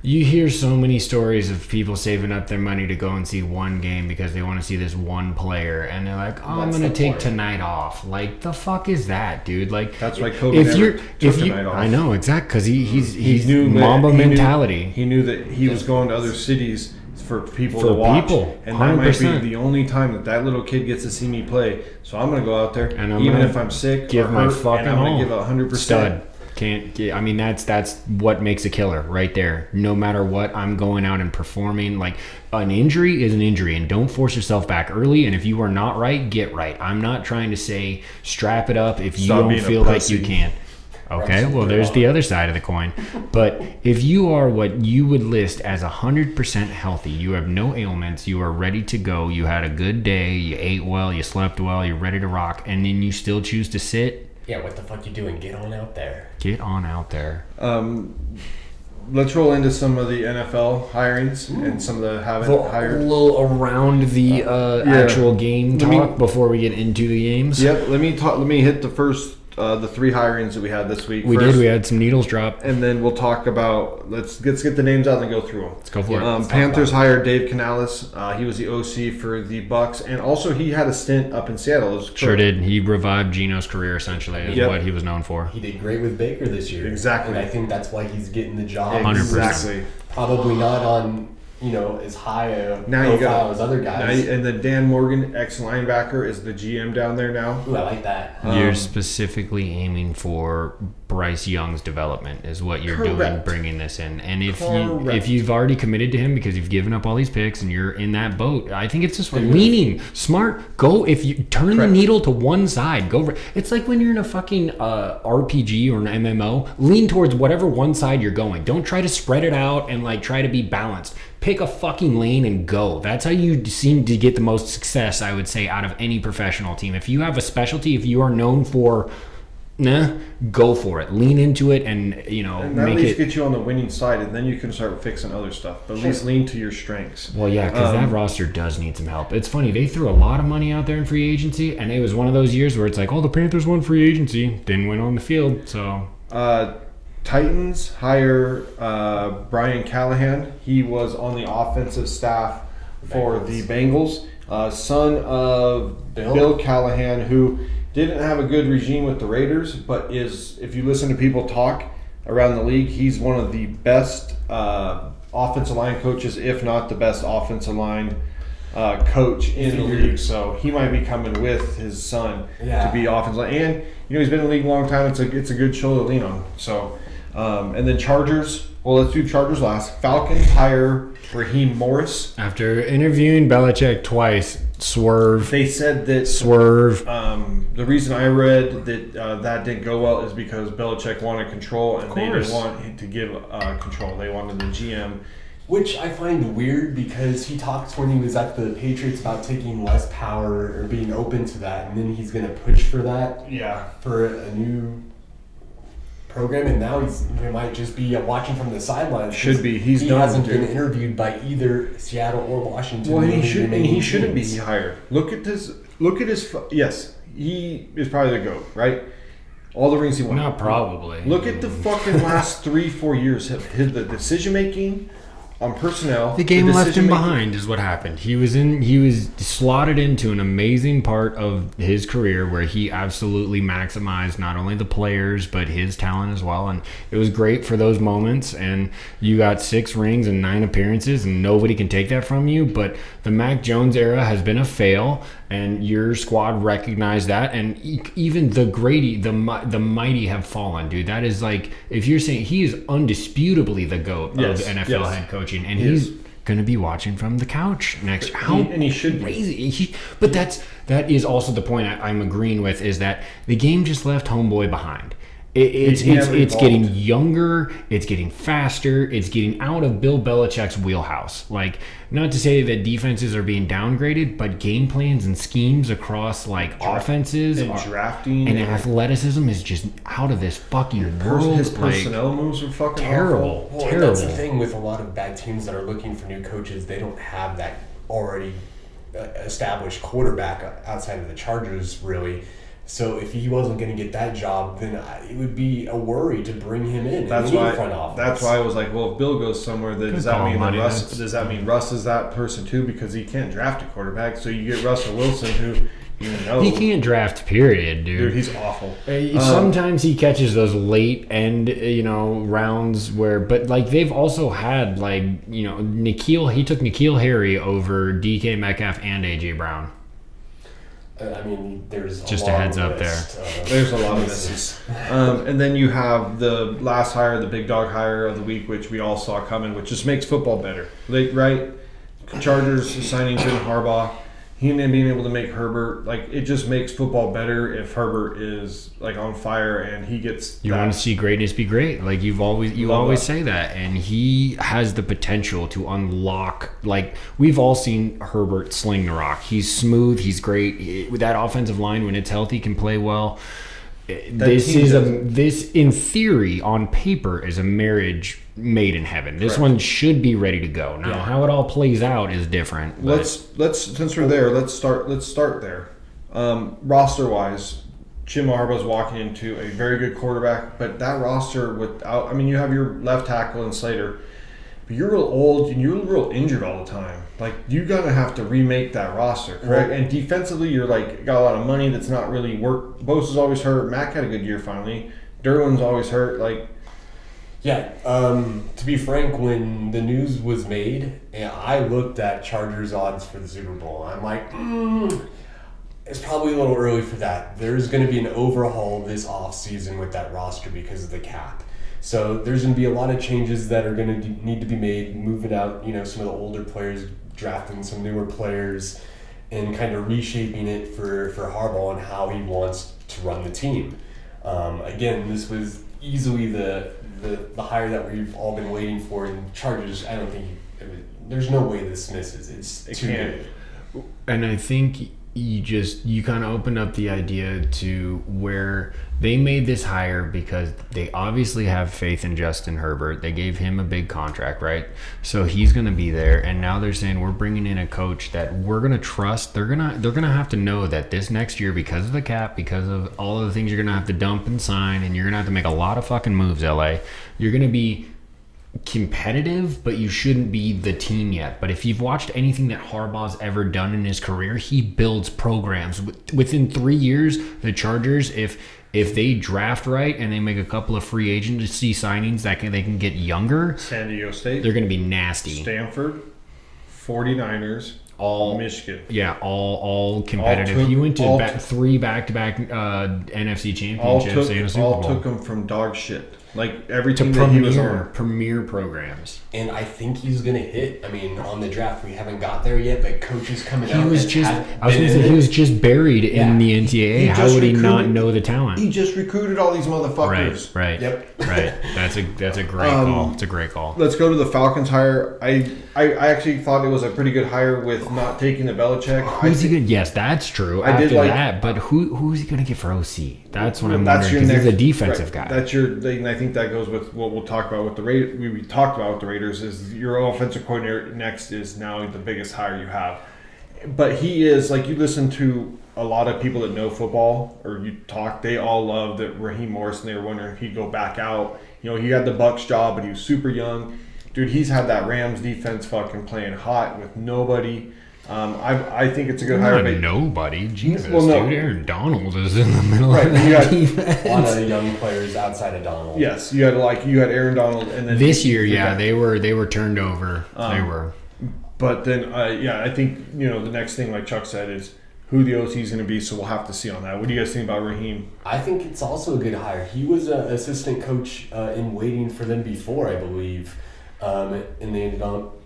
you hear so many stories of people saving up their money to go and see one game because they want to see this one player, and they're like, "Oh, I'm That's gonna the take point. tonight off." Like, the fuck is that, dude? Like, That's why Kobe never took tonight off. I know exactly, because he's knew that- Mamba he knew- mentality. He knew that he was going to other cities for people For to watch, people, and that might 100%. be the only time that little kid gets to see me play. So I'm going to go out there, And I'm even gonna if I'm sick, give or my hurt, fucking and I'm going all. to give 100%. Stud. Can't get, I mean, that's what makes a killer right there. No matter what, I'm going out and performing. Like, an injury is an injury, and don't force yourself back early. And if you are not right, get right. I'm not trying to say strap it up if you Stop don't being a feel like pussy. you can. Okay, well, there's the other side of the coin. But if you are what you would list as 100% healthy, you have no ailments, you are ready to go, you had a good day, you ate well, you slept well, you're ready to rock, and then you still choose to sit, Yeah, what the fuck you doing? Get on out there. get on out there. Let's roll into some of the NFL hirings and some of the haven't A hired. little around the actual game Let me- talk before we get into the games. Yep. Let me hit the first the 3 hirings that we had this week. We first, did. We had some needles drop. and then we'll talk about let's get the names out and then go through them. Let's go for it. Let's talk Panthers about hired Dave Canales. He was the OC for the Bucks, and also he had a stint up in Seattle. It was Sure did. He revived Gino's career, essentially, is Yep. what he was known for. He did great with Baker this year. Exactly. And I think that's why he's getting the job. 100%. Exactly. Probably not on, as high a Now you profile got as other now guys. and then Dan Morgan, ex linebacker, is the GM down there now. Ooh, I like that. You're specifically aiming for Bryce Young's development, is what you're doing, Correct. bringing this in. And if Correct. you've already committed to him because you've given up all these picks and you're in that boat, I think it's just leaning smart. Go, if you turn Correct. the needle to one side, go. It's like when you're in a fucking RPG or an MMO. Lean towards whatever one side you're going. Don't try to spread it out and like try to be balanced. Pick a fucking lane and go. That's how you seem to get the most success, I would say, out of any professional team. If you have a specialty, if you are known for nah, go for it. Lean into it and, And that at make least it. get you on the winning side, and then you can start fixing other stuff. But at least lean to your strengths. Well, yeah, because that roster does need some help. It's funny. They threw a lot of money out there in free agency, and it was one of those years where it's like, oh, the Panthers won free agency. Didn't win on the field, so. Titans hire Brian Callahan. He was on the offensive staff for the Bengals. Son of Bill Callahan, who didn't have a good regime with the Raiders, but is, if you listen to people talk around the league, he's one of the best offensive line coaches, if not the best offensive line coach in the league. So he might be coming with his son to be offensive line. And, he's been in the league a long time. It's a good shoulder to lean on. So, and then Chargers. Well, let's do Chargers last. Falcons hire Raheem Morris. After interviewing Belichick twice, swerve. They said that Swerve. the reason I read that that didn't go well is because Belichick wanted control, and they didn't want to give control. They wanted the GM. Which I find weird because he talked when he was at the Patriots about taking less power or being open to that, and then he's going to push for that for a new program, and now he might just be watching from the sidelines. Should be. He hasn't been interviewed by either Seattle or Washington. Well, he shouldn't be hired. Look at this. Look at his. Yes, he is probably the GOAT, right? All the rings he won. Not probably. Look at the fucking last 3-4 years. The decision making on personnel. The game left him behind is what happened. He was slotted into an amazing part of his career where he absolutely maximized not only the players but his talent as well, and it was great for those moments. And you got 6 rings and 9 appearances, and nobody can take that from you. But the Mac Jones era has been a fail, and your squad recognized that. And even the Grady, the mighty have fallen, dude. That is like, if you're saying he is undisputably the GOAT of NFL head coaching, and he's going to be watching from the couch next. He should be. Crazy. But that is also the point I'm agreeing with, is that the game just left homeboy behind. It's getting younger, it's getting faster, it's getting out of Bill Belichick's wheelhouse. Like, not to say that defenses are being downgraded, but game plans and schemes across offenses and drafting and athleticism is just out of this fucking world. His personnel moves are fucking terrible. Awful. Well, Terrible. That's the thing with a lot of bad teams that are looking for new coaches. They don't have that already established quarterback outside of the Chargers, really. So if he wasn't going to get that job, then it would be a worry to bring him in. That's in why. front office. That's why I was like, well, if Bill goes somewhere, then does that mean that Russ? Does that mean Russ is that person too? Because he can't draft a quarterback, so you get Russell Wilson, who he can't draft. Period, dude. Dude, he's awful. Sometimes he catches those late end, rounds where, but they've also had N'Keal. He took N'Keal Harry over DK Metcalf and AJ Brown. I mean, there's just a heads up there. There's a lot of misses. And then you have the last hire, the big dog hire of the week, which we all saw coming, which just makes football better. Right? Chargers signing Jim Harbaugh. He and being able to make Herbert, it just makes football better if Herbert is on fire and he gets. You want to see greatness be great, you always say that, and he has the potential to unlock. We've all seen Herbert sling the rock. He's smooth. He's great. With that offensive line, when it's healthy, can play well. This in theory, on paper, is a marriage made in heaven. This one should be ready to go. Now, how it all plays out is different. Let's since we're there, let's start there. Roster wise, Jim Harbaugh's walking into a very good quarterback, but that roster without, you have your left tackle and Slater, but you're real old and you're real injured all the time. You're gonna have to remake that roster, correct? And defensively, you're got a lot of money that's not really work. Bosa's always hurt. Mack had a good year finally. Derwin's always hurt. To be frank, when the news was made, I looked at Chargers odds for the Super Bowl. I'm like, it's probably a little early for that. There's going to be an overhaul this offseason with that roster because of the cap. So there's going to be a lot of changes that are going to need to be made, moving out, some of the older players, drafting some newer players, and kind of reshaping it for Harbaugh and how he wants to run the team. Again, this was easily the hire that we've all been waiting for, and Chargers, I don't think there's no way this misses. It's too good. And I think you kind of opened up the idea to where they made this hire because they obviously have faith in Justin Herbert. They gave him a big contract, right? So he's going to be there, and now they're saying we're bringing in a coach that we're going to trust. They're going to have to know that this next year, because of the cap, because of all of the things you're going to have to dump and sign, and you're going to have to make a lot of fucking moves, LA. You're going to be competitive, but you shouldn't be the team yet. But if you've watched anything that Harbaugh's ever done in his career, he builds programs. Within 3 years, the Chargers, if they draft right and they make a couple of free agency signings that they can get younger, San Diego State, they're going to be nasty. Stanford, 49ers, all Michigan. Yeah, all competitive. He went to three back-to-back NFC championships and a Super Bowl. All took him from dog shit. Like every team that he was on. Premier programs. And I think he's going to hit. I mean, on the draft, we haven't got there yet, but coaches coming out. He was just buried in the NCAA. How would he not know the talent? He just recruited all these motherfuckers. Right. Yep. Right. That's a great call. It's a great call. Let's go to the Falcons hire. I actually thought it was a pretty good hire with not taking the Belichick. Who's he going? Yes, that's true. But who's he going to get for OC? That's what I'm wondering, because he's a defensive guy. That's your thing, and I think that goes with what we'll talk about with the Raiders. We talked about with the Raiders is your offensive coordinator next is now the biggest hire you have. But he is, like, you listen to a lot of people that know football, or you talk, they all love that Raheem Morrison. They were wondering if he'd go back out. You know, he had the Bucs job, but he was super young. Dude, he's had that Rams defense fucking playing hot with nobody. I think it's a good hire. Nobody, Jesus, dude. Aaron Donald is in the middle of that defense. A lot of young players outside of Donald. Yes, you had Aaron Donald, and then this year, they were turned over. They were. But then, I think the next thing, like Chuck said, is who the OC is going to be. So we'll have to see on that. What do you guys think about Raheem? I think it's also a good hire. He was an assistant coach in waiting for them before, I believe, and they ended up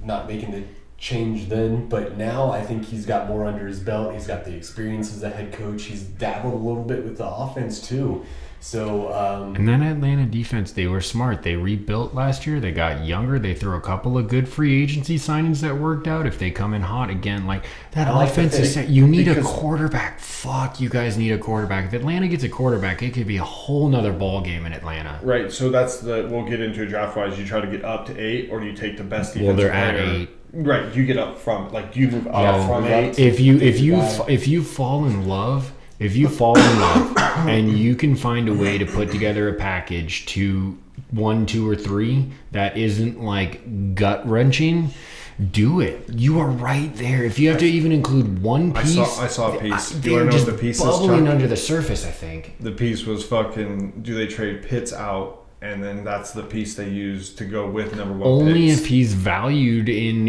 not making the change then, but now I think he's got more under his belt. He's got the experience as a head coach. He's dabbled a little bit with the offense too. So and that Atlanta defense, they were smart. They rebuilt last year. They got younger. They threw a couple of good free agency signings that worked out. If they come in hot again, like that offense is set. You need a quarterback. Fuck, you guys need a quarterback. If Atlanta gets a quarterback, it could be a whole nother ball game in Atlanta. Right. So we'll get into it draft wise. You try to get up to 8, or do you take the best defensive player? Well, they're at 8. Right, you get up from, like, you move up from 8. If you fall in love, and you can find a way to put together a package to 1, 2, or 3 that isn't like gut wrenching, do it. You are right there. If you have to even include one piece, I saw a piece. Do you want to know what the piece is? Bubbling under the surface, I think. The piece was fucking. Do they trade Pitts out? And then that's the piece they use to go with number 1. Only Pitts. if he's valued in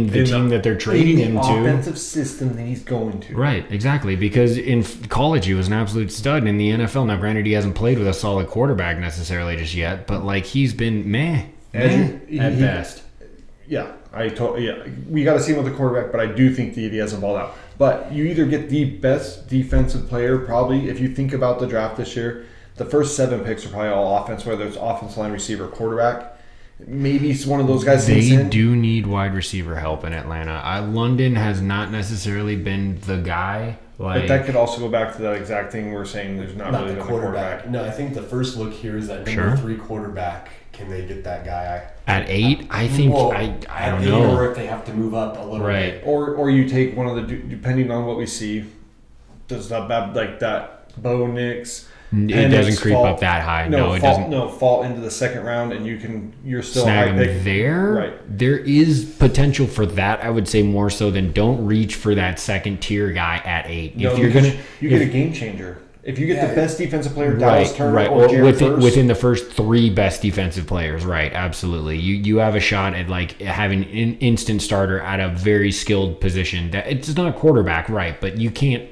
the team that they're trading him to. Offensive system that he's going to. Right, exactly. Because in college he was an absolute stud, and in the NFL, now granted he hasn't played with a solid quarterback necessarily just yet, but like he's been meh at best. Yeah, we got to see him with the quarterback, but I do think that he hasn't balled out. But you either get the best defensive player, probably if you think about the draft this year. The first 7 picks are probably all offense, whether it's offensive line, receiver, quarterback. Maybe it's one of those guys. They do need wide receiver help in Atlanta. London has not necessarily been the guy. But that could also go back to that exact thing we're saying. There's not really the quarterback. No, I think the first look here is that number 3 quarterback. Can they get that guy at 8? I think I don't know. Or if they have to move up a little bit. Or you take one of the, depending on what we see. Does that like that Bo Nix? It doesn't creep up that high. No, it doesn't. No, fall into the second round, and you're still snag high pick. There. Right. There is potential for that. I would say more so than don't reach for that second tier guy at 8. No, you get a game changer. If you get the best defensive player, Dallas Turner or Jared within the first 3 best defensive players, right? Absolutely. You have a shot at like having an instant starter at a very skilled position. That it's not a quarterback, right? But you can't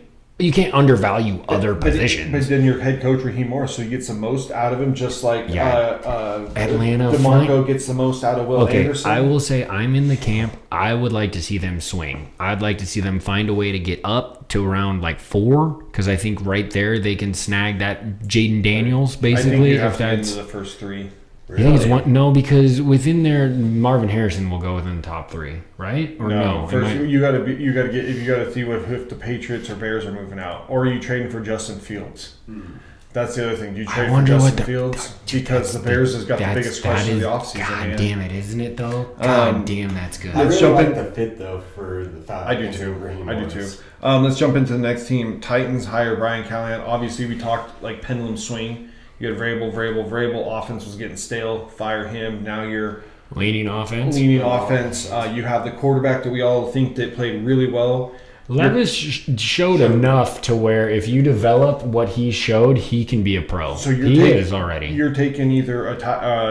undervalue other positions. But then your head coach, Raheem Morris, so you get the most out of him, just like Atlanta. DeMarco gets the most out of Will Anderson. I will say I'm in the camp. I would like to see them swing. I'd like to see them find a way to get up to around like 4, because I think right there they can snag that Jaden Daniels, basically. I think you have to get into the first 3. You think it's one? No, because within there, Marvin Harrison will go within the top 3, right? Or no? First, you got to see if the Patriots or Bears are moving out, or are you trading for Justin Fields? That's the other thing. Do you trade for Justin Fields because the Bears has got the biggest question of the offseason? God damn it, isn't it though? God damn, that's good. I really like the fit though for the Falcons. I do too. Let's jump into the next team. Titans hire Brian Callahan. Obviously, we talked like pendulum swing. You had Vrabel. Offense was getting stale. Fire him. Now you're leaning offense. You have the quarterback that we all think that played really well. Levis showed enough to where if you develop what he showed, he can be a pro. So he is already. You're taking either a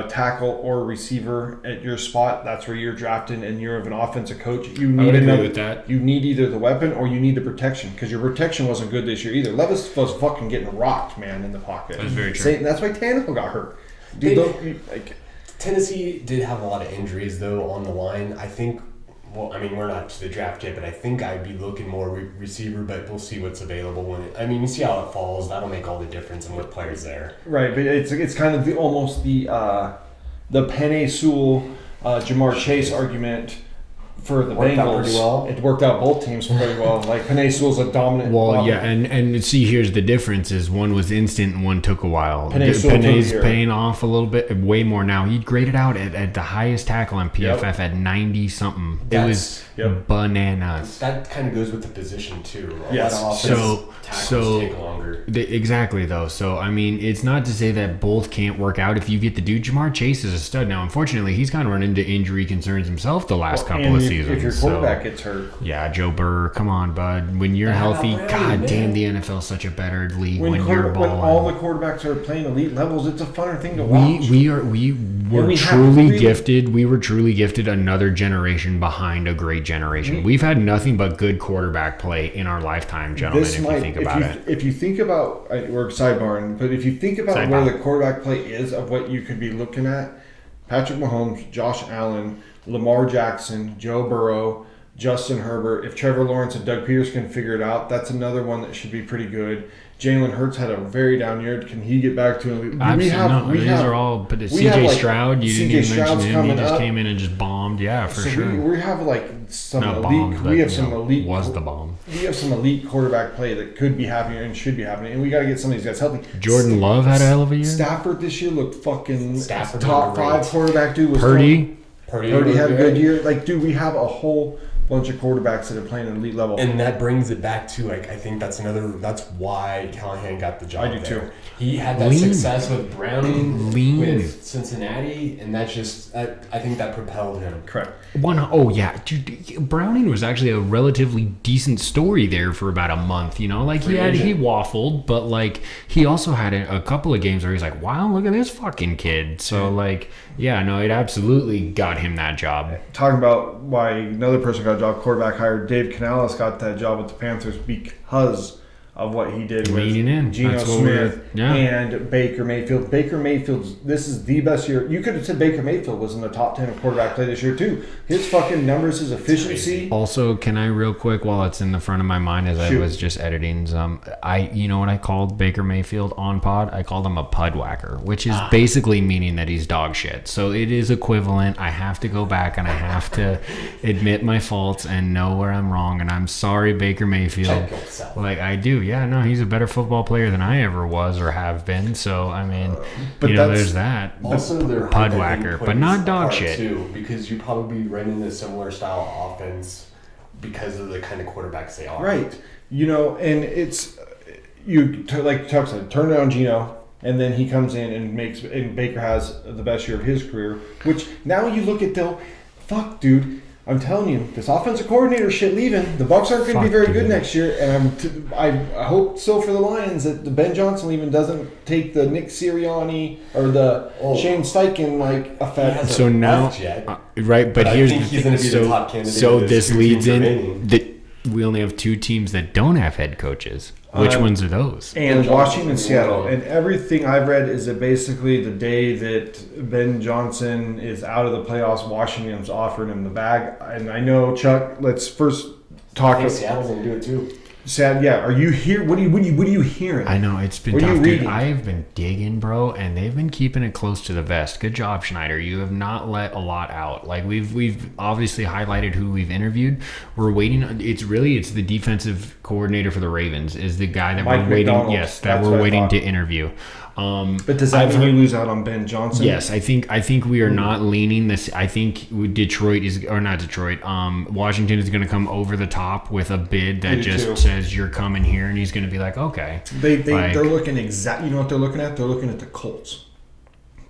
tackle or a receiver at your spot. That's where you're drafting, and you're an offensive coach. You need with that. You need either the weapon or you need the protection because your protection wasn't good this year either. Levis was fucking getting rocked, man, in the pocket. That's very true. That's why Tannehill got hurt. Tennessee did have a lot of injuries though on the line. I think. Well, I mean, we're not to the draft yet, but I think I'd be looking more receiver, but we'll see what's available you see how it falls. That'll make all the difference in what players there. Right, but it's kind of almost the Penei Sewell, Jamar Chase argument for the Bengals. It worked out both teams pretty well. Like Penei Sewell's a dominant. Well, yeah, and see, here's the difference: is one was instant and one took a while. Penei's paying off a little bit, way more now. He graded out at the highest tackle on PFF at 90 something. It was bananas. That kind of goes with the position too. Yes. So take longer. Exactly though. So I mean, it's not to say that both can't work out if you get the dude. Jamar Chase is a stud now. Unfortunately, he's kind of run into injury concerns himself the last couple of seasons. If your quarterback gets hurt. Yeah, Joe Burrow, come on, bud. When you're healthy, god damn, the NFL's such a better league when you're balling. When all the quarterbacks are playing elite levels, it's a funner thing to watch. We were truly gifted. We were truly gifted another generation behind a great generation. We've had nothing but good quarterback play in our lifetime, gentlemen, if you think about it. If you think about, we're sidebarring, but if you think about where the quarterback play is of what you could be looking at, Patrick Mahomes, Josh Allen, Lamar Jackson, Joe Burrow, Justin Herbert. If Trevor Lawrence and Doug Peters can figure it out, that's another one that should be pretty good. Jalen Hurts had a very down year. Can he get back to him? These are all. But CJ Stroud, you didn't even mention him. He just came in and just bombed. Yeah, for sure. We have some elite. Was the bomb. We have some elite quarterback play that could be happening and should be happening, and we got to get some of these guys healthy. Jordan Love had a hell of a year. Stafford this year looked fucking top 5 quarterback dude. Purdy had a good year. Like, dude, we have a whole bunch of quarterbacks that are playing at elite level. And that brings it back to, like, I think that's why Callahan got the job. I do too. He had that success with Browning, with Cincinnati, and I think that propelled him. Correct. Dude, Browning was actually a relatively decent story there for about a month. You know, like he waffled, but like he also had a couple of games where he's like, "Wow, look at this fucking kid." So like, it absolutely got him that job. Talking about why another person got a job, quarterback hired Dave Canales got that job with the Panthers because of what he did with Geno Smith and Baker Mayfield. Baker Mayfield's, this is the best year. You could have said Baker Mayfield was in the top 10 of quarterback play this year too. His fucking numbers, his efficiency. Also, can I real quick, while it's in the front of my mind as I was just editing some, you know what I called Baker Mayfield on pod? I called him a pud whacker, which is basically meaning that he's dog shit. So it is equivalent. I have to go back and I have to admit my faults and know where I'm wrong. And I'm sorry, Baker Mayfield. Like I do. Yeah, no, he's a better football player than I ever was or have been. So, I mean, there's that. Also, they're pud whacker, but not dog shit. Too, because you probably run into a similar style of offense because of the kind of quarterbacks they are. Right. You know, and it's, like Chuck said, turn down Geno, and then he comes in and Baker has the best year of his career, which now you look at fuck, dude. I'm telling you, this offensive coordinator shit leaving. The Bucs aren't going to be very good next year, and I hope so for the Lions that the Ben Johnson leaving doesn't take the Nick Sirianni or the Shane Steichen effect. So now, right? But here's the thing. So this leads in that we only have 2 teams that don't have head coaches. Which ones are those? And Washington and Seattle. And everything I've read is that basically the day that Ben Johnson is out of the playoffs, Washington's offering him the bag. And I know, Chuck, let's first talk. I think Seattle's going to do it too. Sad, yeah. Are you here? What are you hearing? I know it's been What are you tough, dude. reading? I have been digging, bro, and they've been keeping it close to the vest. Good job, Schneider. You have not let a lot out. Like we've obviously highlighted who we've interviewed. We're waiting. It's the defensive coordinator for the Ravens is the guy that Mike we're waiting. McDonald. Yes, that That's we're what I waiting thought. to interview. But does that mean you lose out on Ben Johnson? Yes, I think we are not leaning this. I think Detroit is, or not Detroit. Washington is going to come over the top with a bid that Me just too. says you're coming here, and he's going to be like, okay. They're looking exact. You know what they're looking at? They're looking at the Colts.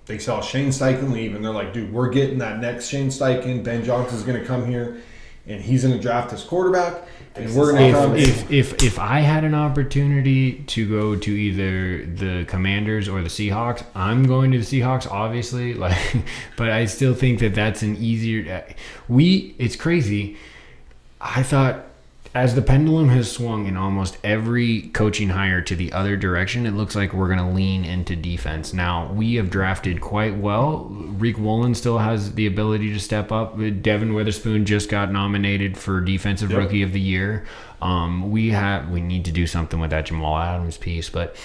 They saw Shane Steichen leave, and they're like, dude, we're getting that next Shane Steichen. Ben Johnson's going to come here, and he's going to draft his quarterback, and we're going to come. If I had an opportunity to go to either the Commanders or the Seahawks, I'm going to the Seahawks, obviously. Like, but I still think that that's an easier. It's crazy. I thought, as the pendulum has swung in almost every coaching hire to the other direction, it looks like we're going to lean into defense. Now, we have drafted quite well. Reek Woolen still has the ability to step up. Devin Witherspoon just got nominated for Defensive Rookie of the Year. We need to do something with that Jamal Adams piece, but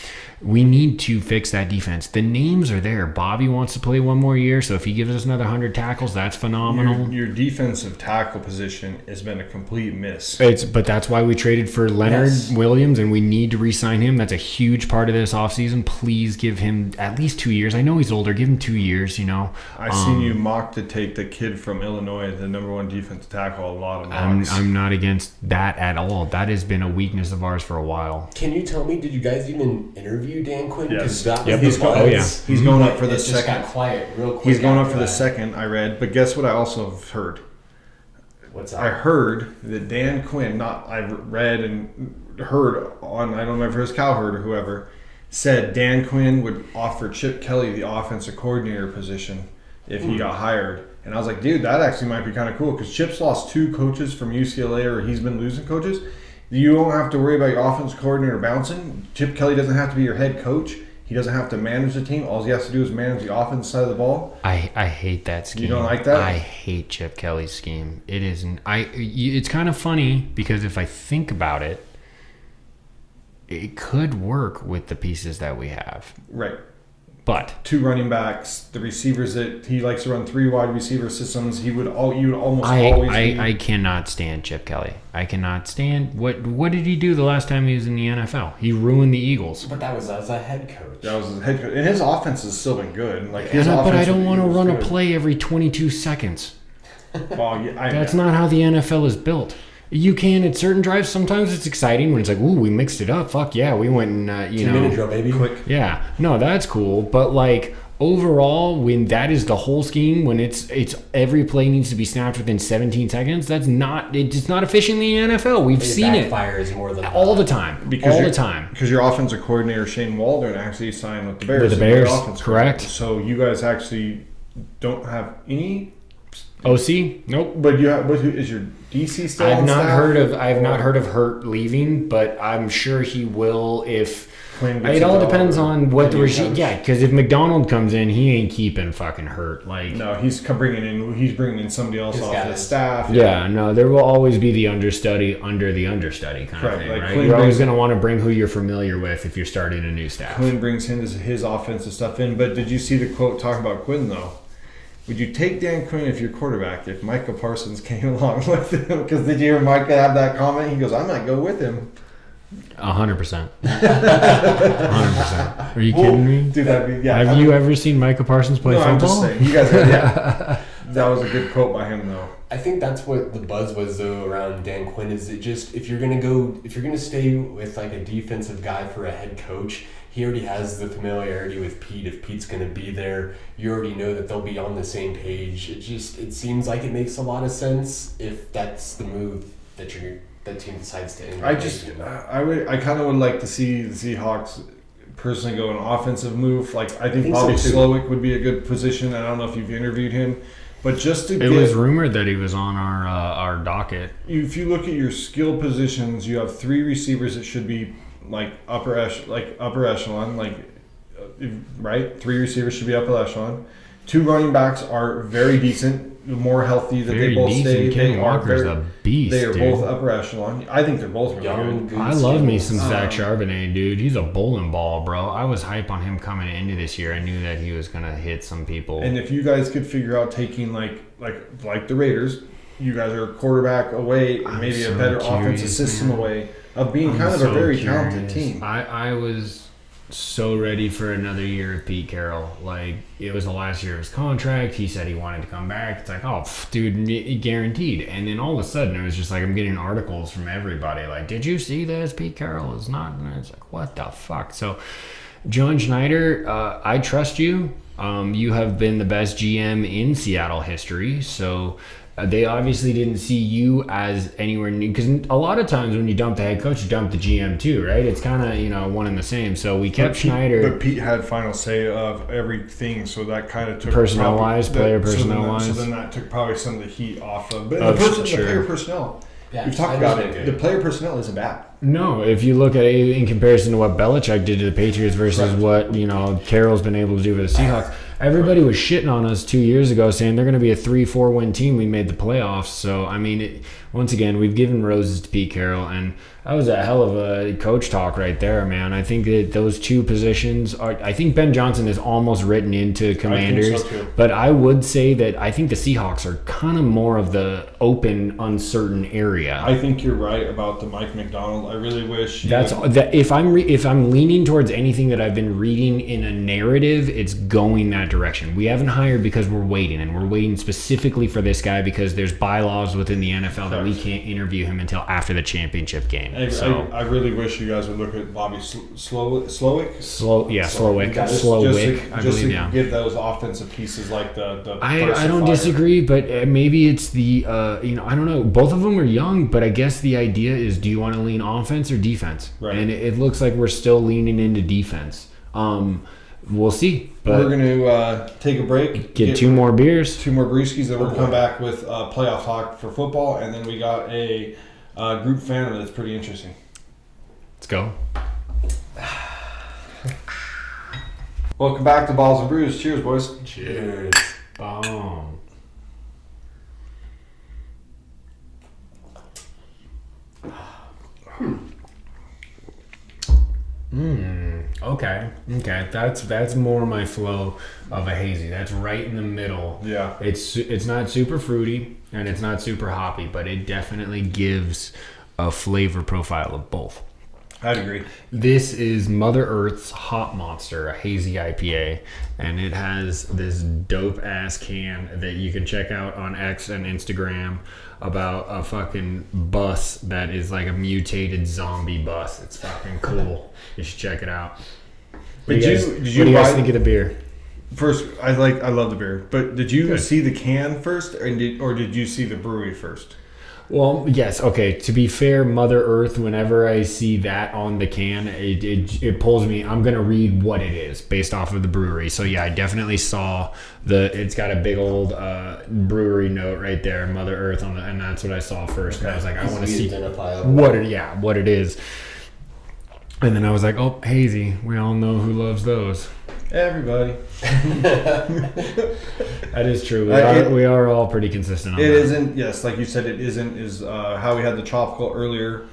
we need to fix that defense. The names are there. Bobby wants to play one more year, so if he gives us another 100 tackles, that's phenomenal. Your defensive tackle position has been a complete miss. But that's why we traded for Leonard Williams, and we need to re-sign him. That's a huge part of this offseason. Please give him at least 2 years. I know he's older. Give him 2 years, I seen you mock to take the kid from Illinois, the number one defensive tackle, a lot of mocks. I'm not against that at all. That has been a weakness of ours for a while. Can you tell me, did you guys even interview Dan Quinn? Yes. 'Cause that was Yep. the He's buzz. oh, yeah. He's going up for the It just second. got quiet real quick. He's going up after for the that. second, I read. But guess what I also have heard? What's I that? heard that Dan Quinn, I read and heard on, I don't know if it was Cowherd or whoever, said Dan Quinn would offer Chip Kelly the offensive coordinator position if he got hired. And I was like, dude, that actually might be kind of cool because Chip's lost 2 coaches from UCLA, or he's been losing coaches. You don't have to worry about your offensive coordinator bouncing. Chip Kelly doesn't have to be your head coach. He doesn't have to manage the team. All he has to do is manage the offense side of the ball. I hate that scheme. You don't like that? I hate Chip Kelly's scheme. It isn't. It's kind of funny because if I think about it, it could work with the pieces that we have. Right. But 2 running backs, the receivers that he likes to run 3 wide receiver systems. You would almost always. I cannot stand Chip Kelly. I cannot stand what did he do the last time he was in the NFL? He ruined the Eagles. But that was as a head coach. That was his head coach, and his offense has still been good. Like his But I offense don't want to was run a good. play every 22 seconds. Well, yeah, That's not how the NFL is built. You can at certain drives. Sometimes it's exciting when it's like, ooh, we mixed it up. Fuck yeah, we went and 2-minute drill, baby. quick. Yeah, no, that's cool. But like overall, when that is the whole scheme, when it's every play needs to be snapped within 17 seconds, it's not efficient in the NFL. We've seen it Backfires more than all the time. All the time. Because your offensive coordinator Shane Waldron actually signed with the Bears. With the as their Bears, offensive correct. coordinator. So you guys actually don't have any. OC? Nope. But you have. But who is your DC still? I've on not staff? heard of Hurt leaving, but I'm sure he will if. Quinn gets It all a job, depends or on what the new regime. coach. Yeah, because if McDonald comes in, he ain't keeping fucking Hurt. Like, No, he's bringing in somebody else His off the guys. staff. yeah, no, there will always be the understudy under the understudy kind of Right, thing, like right? Quinn You're always brings- going to want to bring who you're familiar with if you're starting a new staff. Quinn brings his offensive stuff in. But did you see the quote talking about Quinn though? Would you take Dan Quinn if your quarterback if Micah Parsons came along with him? Because did you hear Micah have that comment? He goes, I might go with him. 100%. 100%. Are you kidding me? Dude, that'd be, yeah. Have you ever seen Micah Parsons play No, football? I'm just saying. You guys, yeah. That was a good quote by him though. I think that's what the buzz was though around Dan Quinn is it just if you're gonna stay with like a defensive guy for a head coach, he already has the familiarity with Pete. If Pete's gonna be there, you already know that they'll be on the same page. It seems like it makes a lot of sense if that's the move that team decides to end. I kind of would like to see the Seahawks personally go an offensive move. Like I think so, Bobby too. Slowick would be a good position. I don't know if you've interviewed him, but just to It was rumored that he was on our docket. if you look at your skill positions, you have 3 receivers that should be like upper echelon, right? 3 receivers should be upper echelon. 2 running backs are very decent. more healthy that Very they both decent. stay. Ken They Walker's are a beast. They are dude. both upper echelon. I think they're both really Young, good. I love me some Zach Charbonnet, dude. He's a bowling ball, bro. I was hype on him coming into this year. I knew that he was gonna hit some people. And if you guys could figure out taking like the Raiders, you guys are a quarterback away, maybe so a better curious, offensive system man. away of being I'm kind of so a very curious. talented team. I was so ready for another year of Pete Carroll. Like, it was the last year of his contract. He said he wanted to come back. It's like, oh, dude, guaranteed. And then all of a sudden, it was just like I'm getting articles from everybody. Like, did you see this? Pete Carroll is not. And it's like, what the fuck? So, John Schneider, I trust you. You have been the best GM in Seattle history. So, they obviously didn't see you as anywhere new, because a lot of times when you dump the head coach, you dump the GM too, right? It's kind of one and the same. So we kept Schneider. But Pete had final say of everything, so that kind of took Personnel-wise, player personnel-wise. So then that took probably some of the heat off of. But Oh, the sure. player personnel, Yeah, we've talked Schneider's about been it. good. The player personnel isn't bad. No, if you look at it in comparison to what Belichick did to the Patriots versus what Carroll's been able to do with the Seahawks, everybody was shitting on us 2 years ago, saying they're going to be a 3-4 win team. We made the playoffs, so I mean, once again, we've given roses to Pete Carroll, and that was a hell of a coach talk right there, man. I think that those two positions are. I think Ben Johnson is almost written into Commanders, too. but I would say that I think the Seahawks are kind of more of the open, uncertain area. I think you're right about the Mike McDonald. I really wish That if I'm leaning towards anything that I've been reading in a narrative, it's going that direction. We haven't hired because we're waiting, and we're waiting specifically for this guy because there's bylaws within the NFL that we can't interview him until after the championship game. I really wish you guys would look at Bobby Slowick. Slowick. I Just believe, to give those offensive pieces like the. I don't disagree, but maybe it's the I don't know. Both of them are young, but I guess the idea is, do you want to lean offense or defense? Right. And it looks like we're still leaning into defense. We'll see. But We're going to take a break. get two more beers. Two more brewskis, then we'll come back with playoff talk for football, and then we got a group fan that's pretty interesting. Let's go. Welcome back to Balls and Brews. Cheers, boys. Cheers. Boom. Okay. That's more my flow of a hazy. That's right in the middle. Yeah. It's not super fruity and it's not super hoppy, but it definitely gives a flavor profile of both. I'd agree. This is Mother Earth's Hot Monster, a hazy IPA, and it has this dope ass can that you can check out on X and Instagram about a fucking bus that is like a mutated zombie bus. It's fucking cool. You should check it out. What do you guys think of the beer? First, I love the beer, but did you see the can first, or did you see the brewery first? Well, yes. Okay. To be fair, Mother Earth, whenever I see that on the can, it pulls me. I'm going to read what it is based off of the brewery. So, yeah, I definitely saw it's got a big old brewery note right there, Mother Earth, and that's what I saw first. Okay. I was like, I want to see what it is. And then I was like, oh, hazy. We all know who loves those. Everybody. That is true. We are all pretty consistent on that. It isn't, yes, like you said, it isn't is how we had the tropical earlier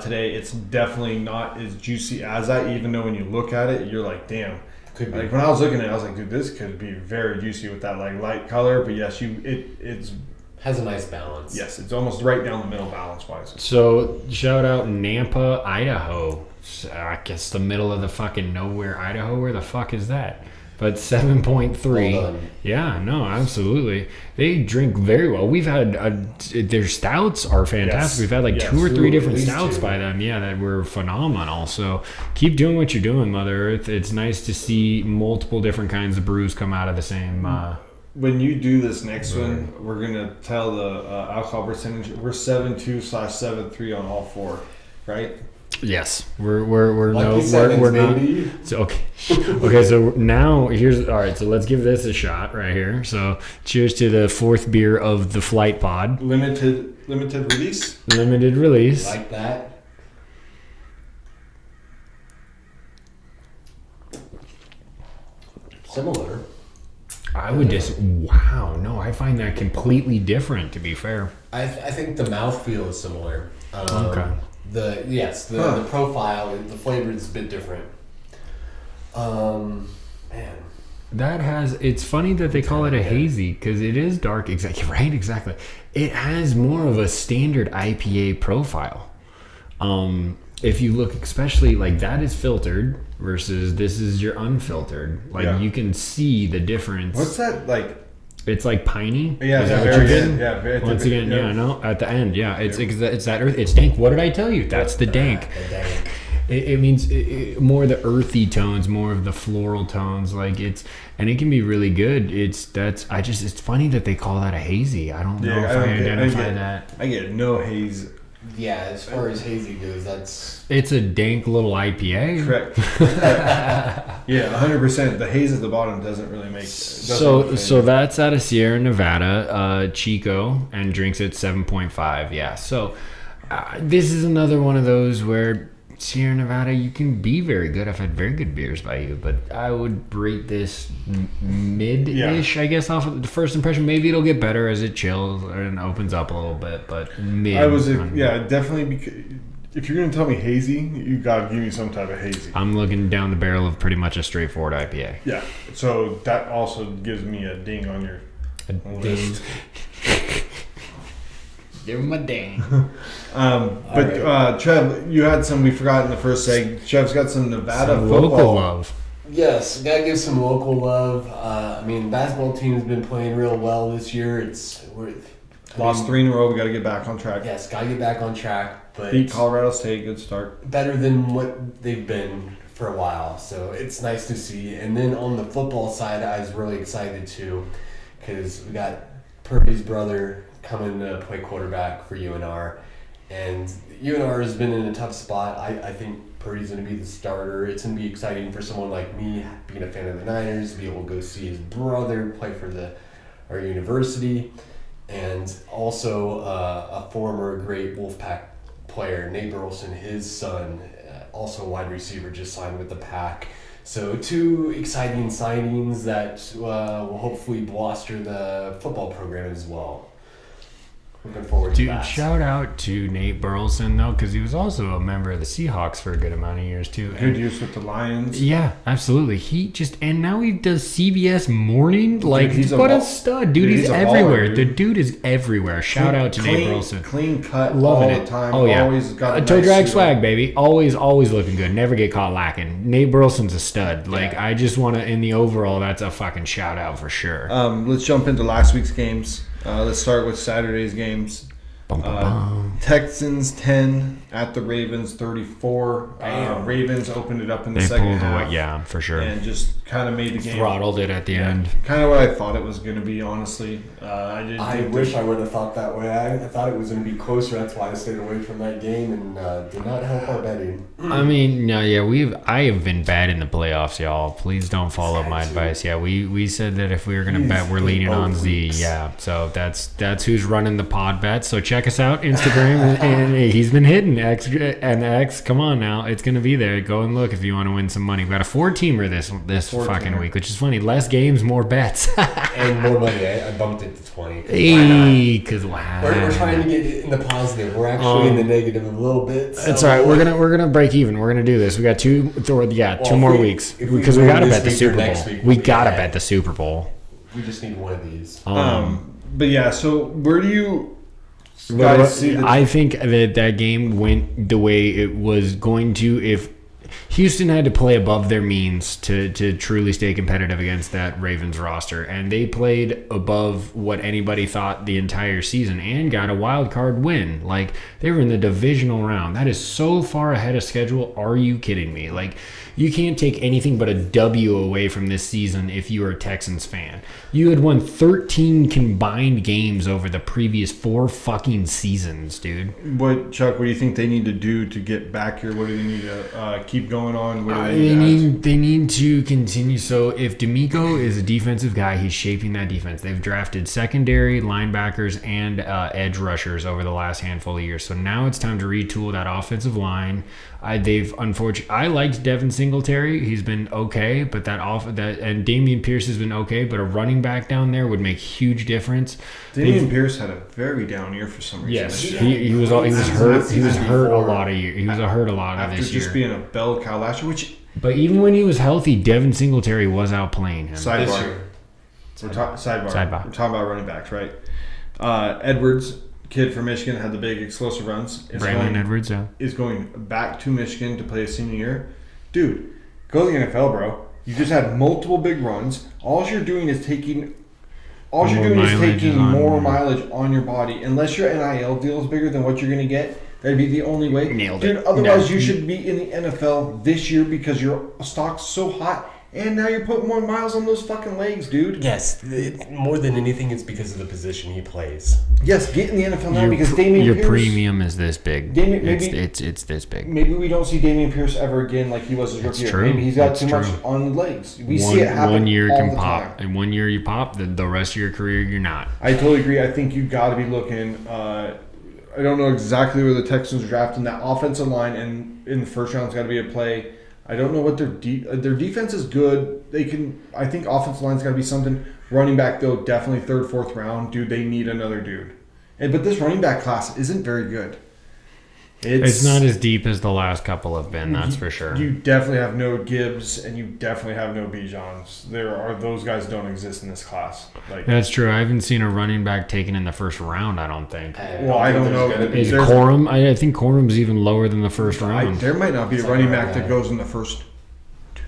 today. It's definitely not as juicy as that, even though when you look at it, you're like, damn. Could be. Like when I was looking at it, I was like, dude, this could be very juicy with that like light color. But yes, it's has a nice balance. Yes, it's almost right down the middle balance wise. So shout out Nampa, Idaho. I guess the middle of the fucking nowhere, Idaho. Where the fuck is that? But 7.3. Yeah, no, absolutely. They drink very well. We've had their stouts are fantastic. Yes. We've had like Yes. 2 or 3 different At least stouts 2. by them. Yeah, that were phenomenal. So keep doing what you're doing, Mother Earth. It's nice to see multiple different kinds of brews come out of the same. When you do this next one, we're gonna tell the alcohol percentage. We're 7.2/7.3 on all 4, right? Yes, we're baby. not. So okay. So now all right. So let's give this a shot right here. So cheers to the 4th beer of the Flight Pod, Limited release. limited release. Like that. Similar. I would just wow. No, I find that completely different. To be fair, I think the mouthfeel is similar. Okay. The profile, the flavor is a bit different. Man. It's funny that they call it a hazy because it is dark. Exactly right. Exactly. It has more of a standard IPA profile. If you look, especially like that is filtered versus this is your unfiltered. Like you can see the difference. What's that like? It's like piney. Yeah, is that what you're getting? Yeah, very once again, yeah, no. At the end, yeah, it's that earth. It's dank. What did I tell you? That's the dank. The dank. It means more the earthy tones, more of the floral tones. Like and it can be really good. It's funny that they call that a hazy. I don't know if I identify that. I get no haze. Yeah, as far as hazy goes, it's a dank little IPA. Correct. Yeah, 100%. The haze at the bottom doesn't really make. So that's out of Sierra Nevada, Chico, and drinks at 7.5. Yeah. So this is another one of those where Sierra Nevada, you can be very good. I've had very good beers by you, but I would rate this mid-ish, I guess, off of the first impression. Maybe it'll get better as it chills and opens up a little bit, but mid. Definitely. If you're going to tell me hazy, you got to give me some type of hazy. I'm looking down the barrel of pretty much a straightforward IPA. Yeah, so that also gives me a ding on your list. Give him a ding. Trev, you had some we forgot in the first seg. Trev's got some Nevada football. Local love. Yes, gotta give some local love. Basketball team's been playing real well this year. Lost 3 in a row. We got to get back on track. Yes, gotta get back on track. But beat Colorado State. Good start. Better than what they've been for a while. So it's nice to see. And then on the football side, I was really excited too, because we got Purdy's brother coming to play quarterback for UNR, and UNR has been in a tough spot. I think Purdy's going to be the starter. It's going to be exciting for someone like me, being a fan of the Niners, to be able to go see his brother play for our university, and also a former great Wolfpack player, Nate Burleson, his son, also a wide receiver, just signed with the Pack. So 2 exciting signings that will hopefully bolster the football program as well. Looking forward to that. Dude, shout out to Nate Burleson, though, because he was also a member of the Seahawks for a good amount of years, too. Good use with the Lions. Yeah, absolutely. And now he does CBS Morning. Like, what a stud. Dude, he's everywhere. The dude is everywhere. Shout out to Nate Burleson. Clean cut Loving all it. the time. Oh, yeah. Always got a toe nice drag suit swag, on. baby. Always looking good. Never get caught lacking. Nate Burleson's a stud. Like, I just want to, in the overall, that's a fucking shout out for sure. Let's jump into last week's games. Let's start with Saturday's games. Texans 10 at the Ravens 34. Ravens opened it up in the second half. Yeah, for sure. And just kind of made the game. Throttled it at the end. Kind of what I thought it was going to be, honestly. I wish I would have thought that way. I thought it was going to be closer. That's why I stayed away from that game and did not help our betting. I mean, no, yeah, I have been bad in the playoffs, y'all. Please don't follow my advice. Yeah, we said that if we were going to bet, we're leaning on Z. Yeah, so that's who's running the pod bets. So check us out, Instagram, and he's been hitting X. Come on now, it's going to be there. Go and look if you want to win some money. We got a 4-teamer this fucking week, which is funny. Less games, more bets, and more money. I bumped it to 20. Because we're trying to get in the positive. We're actually in the negative a little bit. So. That's all right. We're gonna break even. We're gonna do this. We got two more weeks because we gotta bet the Super Bowl. We gotta bet the Super Bowl. We just need one of these. But yeah, so where do you guys see? I think that game went the way it was going to if Houston had to play above their means to truly stay competitive against that Ravens roster, and they played above what anybody thought the entire season and got a wild card win. Like, they were in the divisional round. That is so far ahead of schedule. Are you kidding me? Like, you can't take anything but a W away from this season if you are a Texans fan. You had won 13 combined games over the previous 4 fucking seasons, dude. Chuck, what do you think they need to do to get back here? What do they need to keep keep going on? They need to continue. So if D'Amico is a defensive guy, he's shaping that defense. They've drafted secondary linebackers and edge rushers over the last handful of years. So now it's time to retool that offensive line. I liked Devin Singletary. He's been okay, but and Damian Pierce has been okay. But a running back down there would make huge difference. Damian Pierce had a very down year for some reason. Yes, he was hurt. He was hurt a lot of years. He was hurt a lot of this year. After just being a bell cow last year, which. But even when he was healthy, Devin Singletary was outplaying him. Sidebar. We're talking about running backs, right? Edwards, kid from Michigan, had the big explosive runs. Brandon Edwards, yeah. Is going back to Michigan to play a senior year. Dude, go to the NFL, bro. You just had multiple big runs. All you're doing is taking more mileage on your body. Unless your NIL deal is bigger than what you're going to get, that'd be the only way. Nailed it. Dude, otherwise you should be in the NFL this year because your stock's so hot. And now you're putting more miles on those fucking legs, dude. Yes, more than anything, it's because of the position he plays. Yes, get in the NFL now because Damian Pierce. Your premium is this big. It's this big. Maybe we don't see Damian Pierce ever again like he was his rookie year. True. Maybe he's got too much on the legs. We see it happen one year all can the pop, time. and 1 year you pop. The rest of your career you're not. I totally agree. I think you got to be looking. I don't know exactly where the Texans are drafting that offensive line, and in the first round's got to be a play. I don't know what their defense is good. I think offensive line's got to be something. Running back though, definitely third, fourth round, dude. They need another dude. But this running back class isn't very good. It's not as deep as the last couple have been. That's for sure. You definitely have no Gibbs, and you definitely have no Bijans. Those guys don't exist in this class. That's true. I haven't seen a running back taken in the first round. I don't think. I don't know. Is Corum? I think Corum's even lower than the first round. There might not be a running back that goes in the first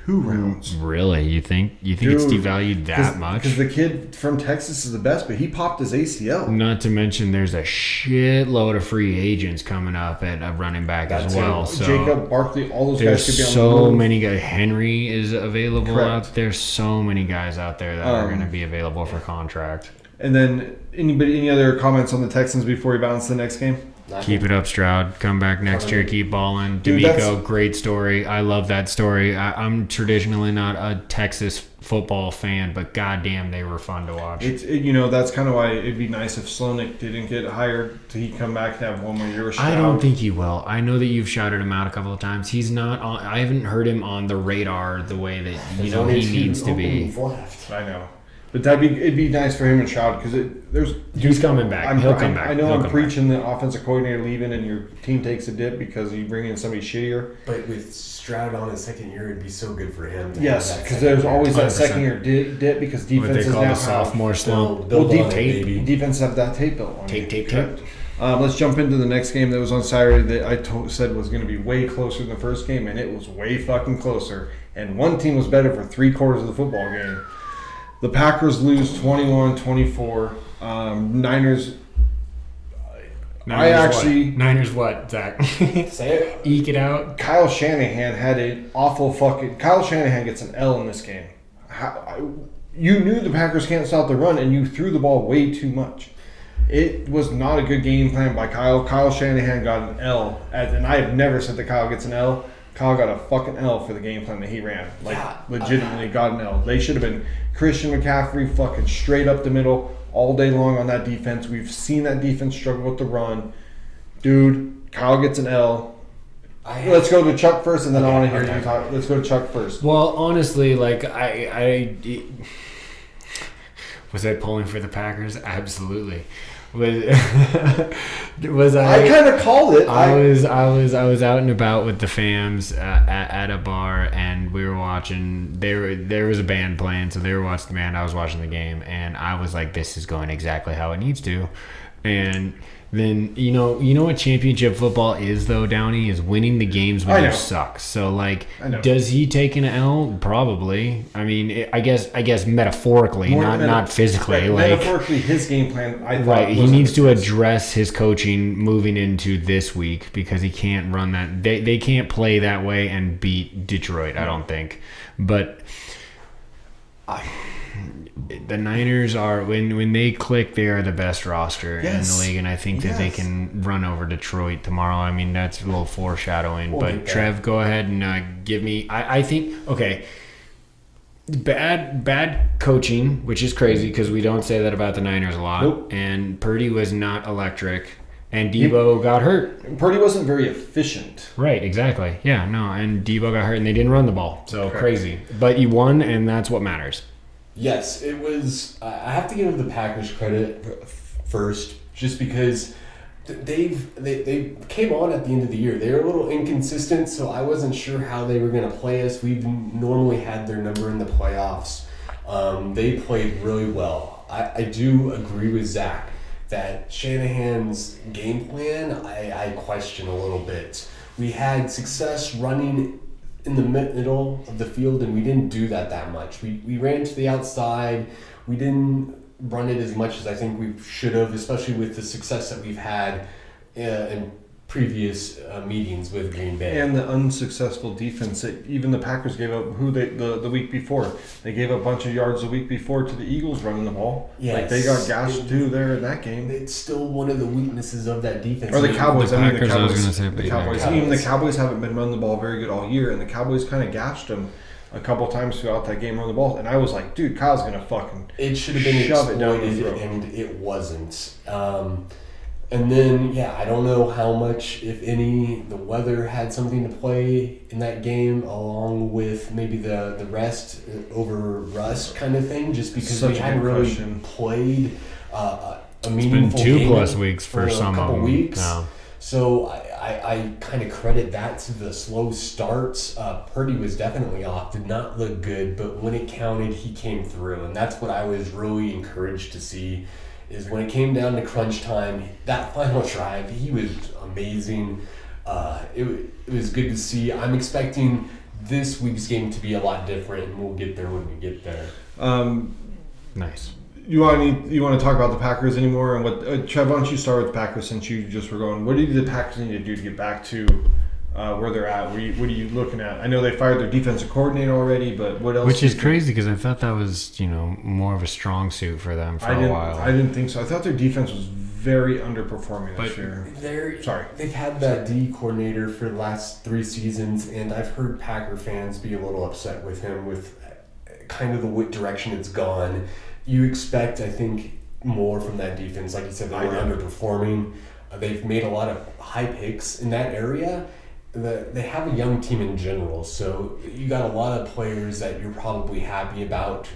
2 rounds. Really? You think it's devalued that much? Because the kid from Texas is the best, but he popped his ACL. Not to mention there's a shitload of free agents coming up at a running back as well. So Jacob, Barkley, all those guys could be on the so many guys. Henry is available out there. So many guys out there that are going to be available for contract. And then any other comments on the Texans before we bounce to the next game? Keep it up, Stroud. Come back next year. Keep balling. D'Amico, great story. I love that story. I'm traditionally not a Texas football fan, but goddamn, they were fun to watch. That's kind of why it'd be nice if Slonik didn't get hired. He'd come back and have 1 more year with Stroud. I don't think he will. I know that you've shouted him out a couple of times. He's not on. I haven't heard him on the radar the way that he needs to be. I know. But it'd be nice for him and Stroud because he's coming back. He'll come back. I know I'm preaching the offensive coordinator leaving and your team takes a dip because you bring in somebody shittier. But with Stroud on his second year, it'd be so good for him. Yes, because there's always that second year dip because defenses now have sophomore slump. Defense have that tape built on tape. Let's jump into the next game that was on Saturday that I said was going to be way closer than the first game, and it was way fucking closer. And one team was better for 3/4 of the football game. The Packers lose 21-24. Niners. Niners what, Zach? Say it. Eke it out. Kyle Shanahan had an awful fucking. Kyle Shanahan gets an L in this game. You knew the Packers can't stop the run, and you threw the ball way too much. It was not a good game plan by Kyle. Kyle Shanahan got an L, and I have never said that Kyle gets an L. Kyle got a fucking L for the game plan that he ran. Legitimately got an L. They should have been Christian McCaffrey fucking straight up the middle all day long on that defense. We've seen that defense struggle with the run. Dude, Kyle gets an L. Let's go to Chuck first, and then I want to hear you talk. Let's go to Chuck first. Well, honestly, I was I pulling for the Packers? Absolutely. I kind of called it. I was out and about with the fams at a bar, and we were watching. There was a band playing, so they were watching the band. I was watching the game, and I was like, "This is going exactly how it needs to." And then you know what championship football is though, Downey, is winning the games when you suck. So does he take an L? Probably. I mean, I guess metaphorically, not physically. Metaphorically, his game plan. I thought he needs to address his coaching moving into this week because he can't run that. They can't play that way and beat Detroit. I don't think, but. the Niners are when they click, they are the best roster in Yes. the league, and I think that they Yes. can run over Detroit tomorrow. I mean, that's a little foreshadowing. We'll But get that. Trev, go ahead and give me. I think okay. Bad coaching, which is crazy because we don't say that about the Niners a lot. Nope. And Purdy was not electric, and Debo got hurt. Purdy wasn't very efficient. Right, exactly. Yeah, no, and Debo got hurt, and they didn't run the ball. So Correct. crazy. But you won, and that's what matters. Yes, it was. I have to give the Packers credit first, just because they came on at the end of the year. They were a little inconsistent, so I wasn't sure how they were going to play us. We've normally had their number in the playoffs. They played really well. I do agree with Zach that Shanahan's game plan I question a little bit. We had success running in the middle of the field, and we didn't do that much. We ran to the outside. We didn't run it as much as I think we should have, especially with the success that we've had in previous meetings with Green Bay. And the unsuccessful defense that even the Packers gave up the week before. They gave up a bunch of yards the week before to the Eagles running the ball. Yes. Like they got gashed too there in that game. It's still one of the weaknesses of that defense. Or the Cowboys. The I mean, Packers, the I was Cowboys. gonna say, The but yeah. Cowboys. Cowboys. Even the Cowboys haven't been running the ball very good all year, and the Cowboys kind of gashed them a couple times throughout that game running the ball. And I was like, dude, Kyle's gonna fucking. It should have been Shove it down the exploited, throat. and it wasn't. And then, I don't know how much, if any, the weather had something to play in that game, along with maybe the rest over rust kind of thing, just because Such we a hadn't good really question. played a It's been meaningful 2+ game weeks for a some couple of them. weeks. No. So I kind of credit that to the slow starts. Purdy was definitely off, did not look good, but when it counted, he came through. And that's what I was really encouraged to see, is when it came down to crunch time, that final drive, he was amazing. It was good to see. I'm expecting this week's game to be a lot different, and we'll get there when we get there. Nice. You want to talk about the Packers anymore? And what Trev? Why don't you start with the Packers since you just were going? What do the Packers need to do to get back to where they're at? What are you looking at? I know they fired their defensive coordinator already, but what else? Which is crazy because I thought that was, more of a strong suit for them for a while. I didn't think so. I thought their defense was very underperforming this year. Sorry. They've had that D coordinator for the last 3 seasons, and I've heard Packer fans be a little upset with him with kind of the direction it's gone. You expect, I think, more from that defense. Like you said, they were underperforming. They've made a lot of high picks in that area. They have a young team in general, so you got a lot of players that you're probably happy about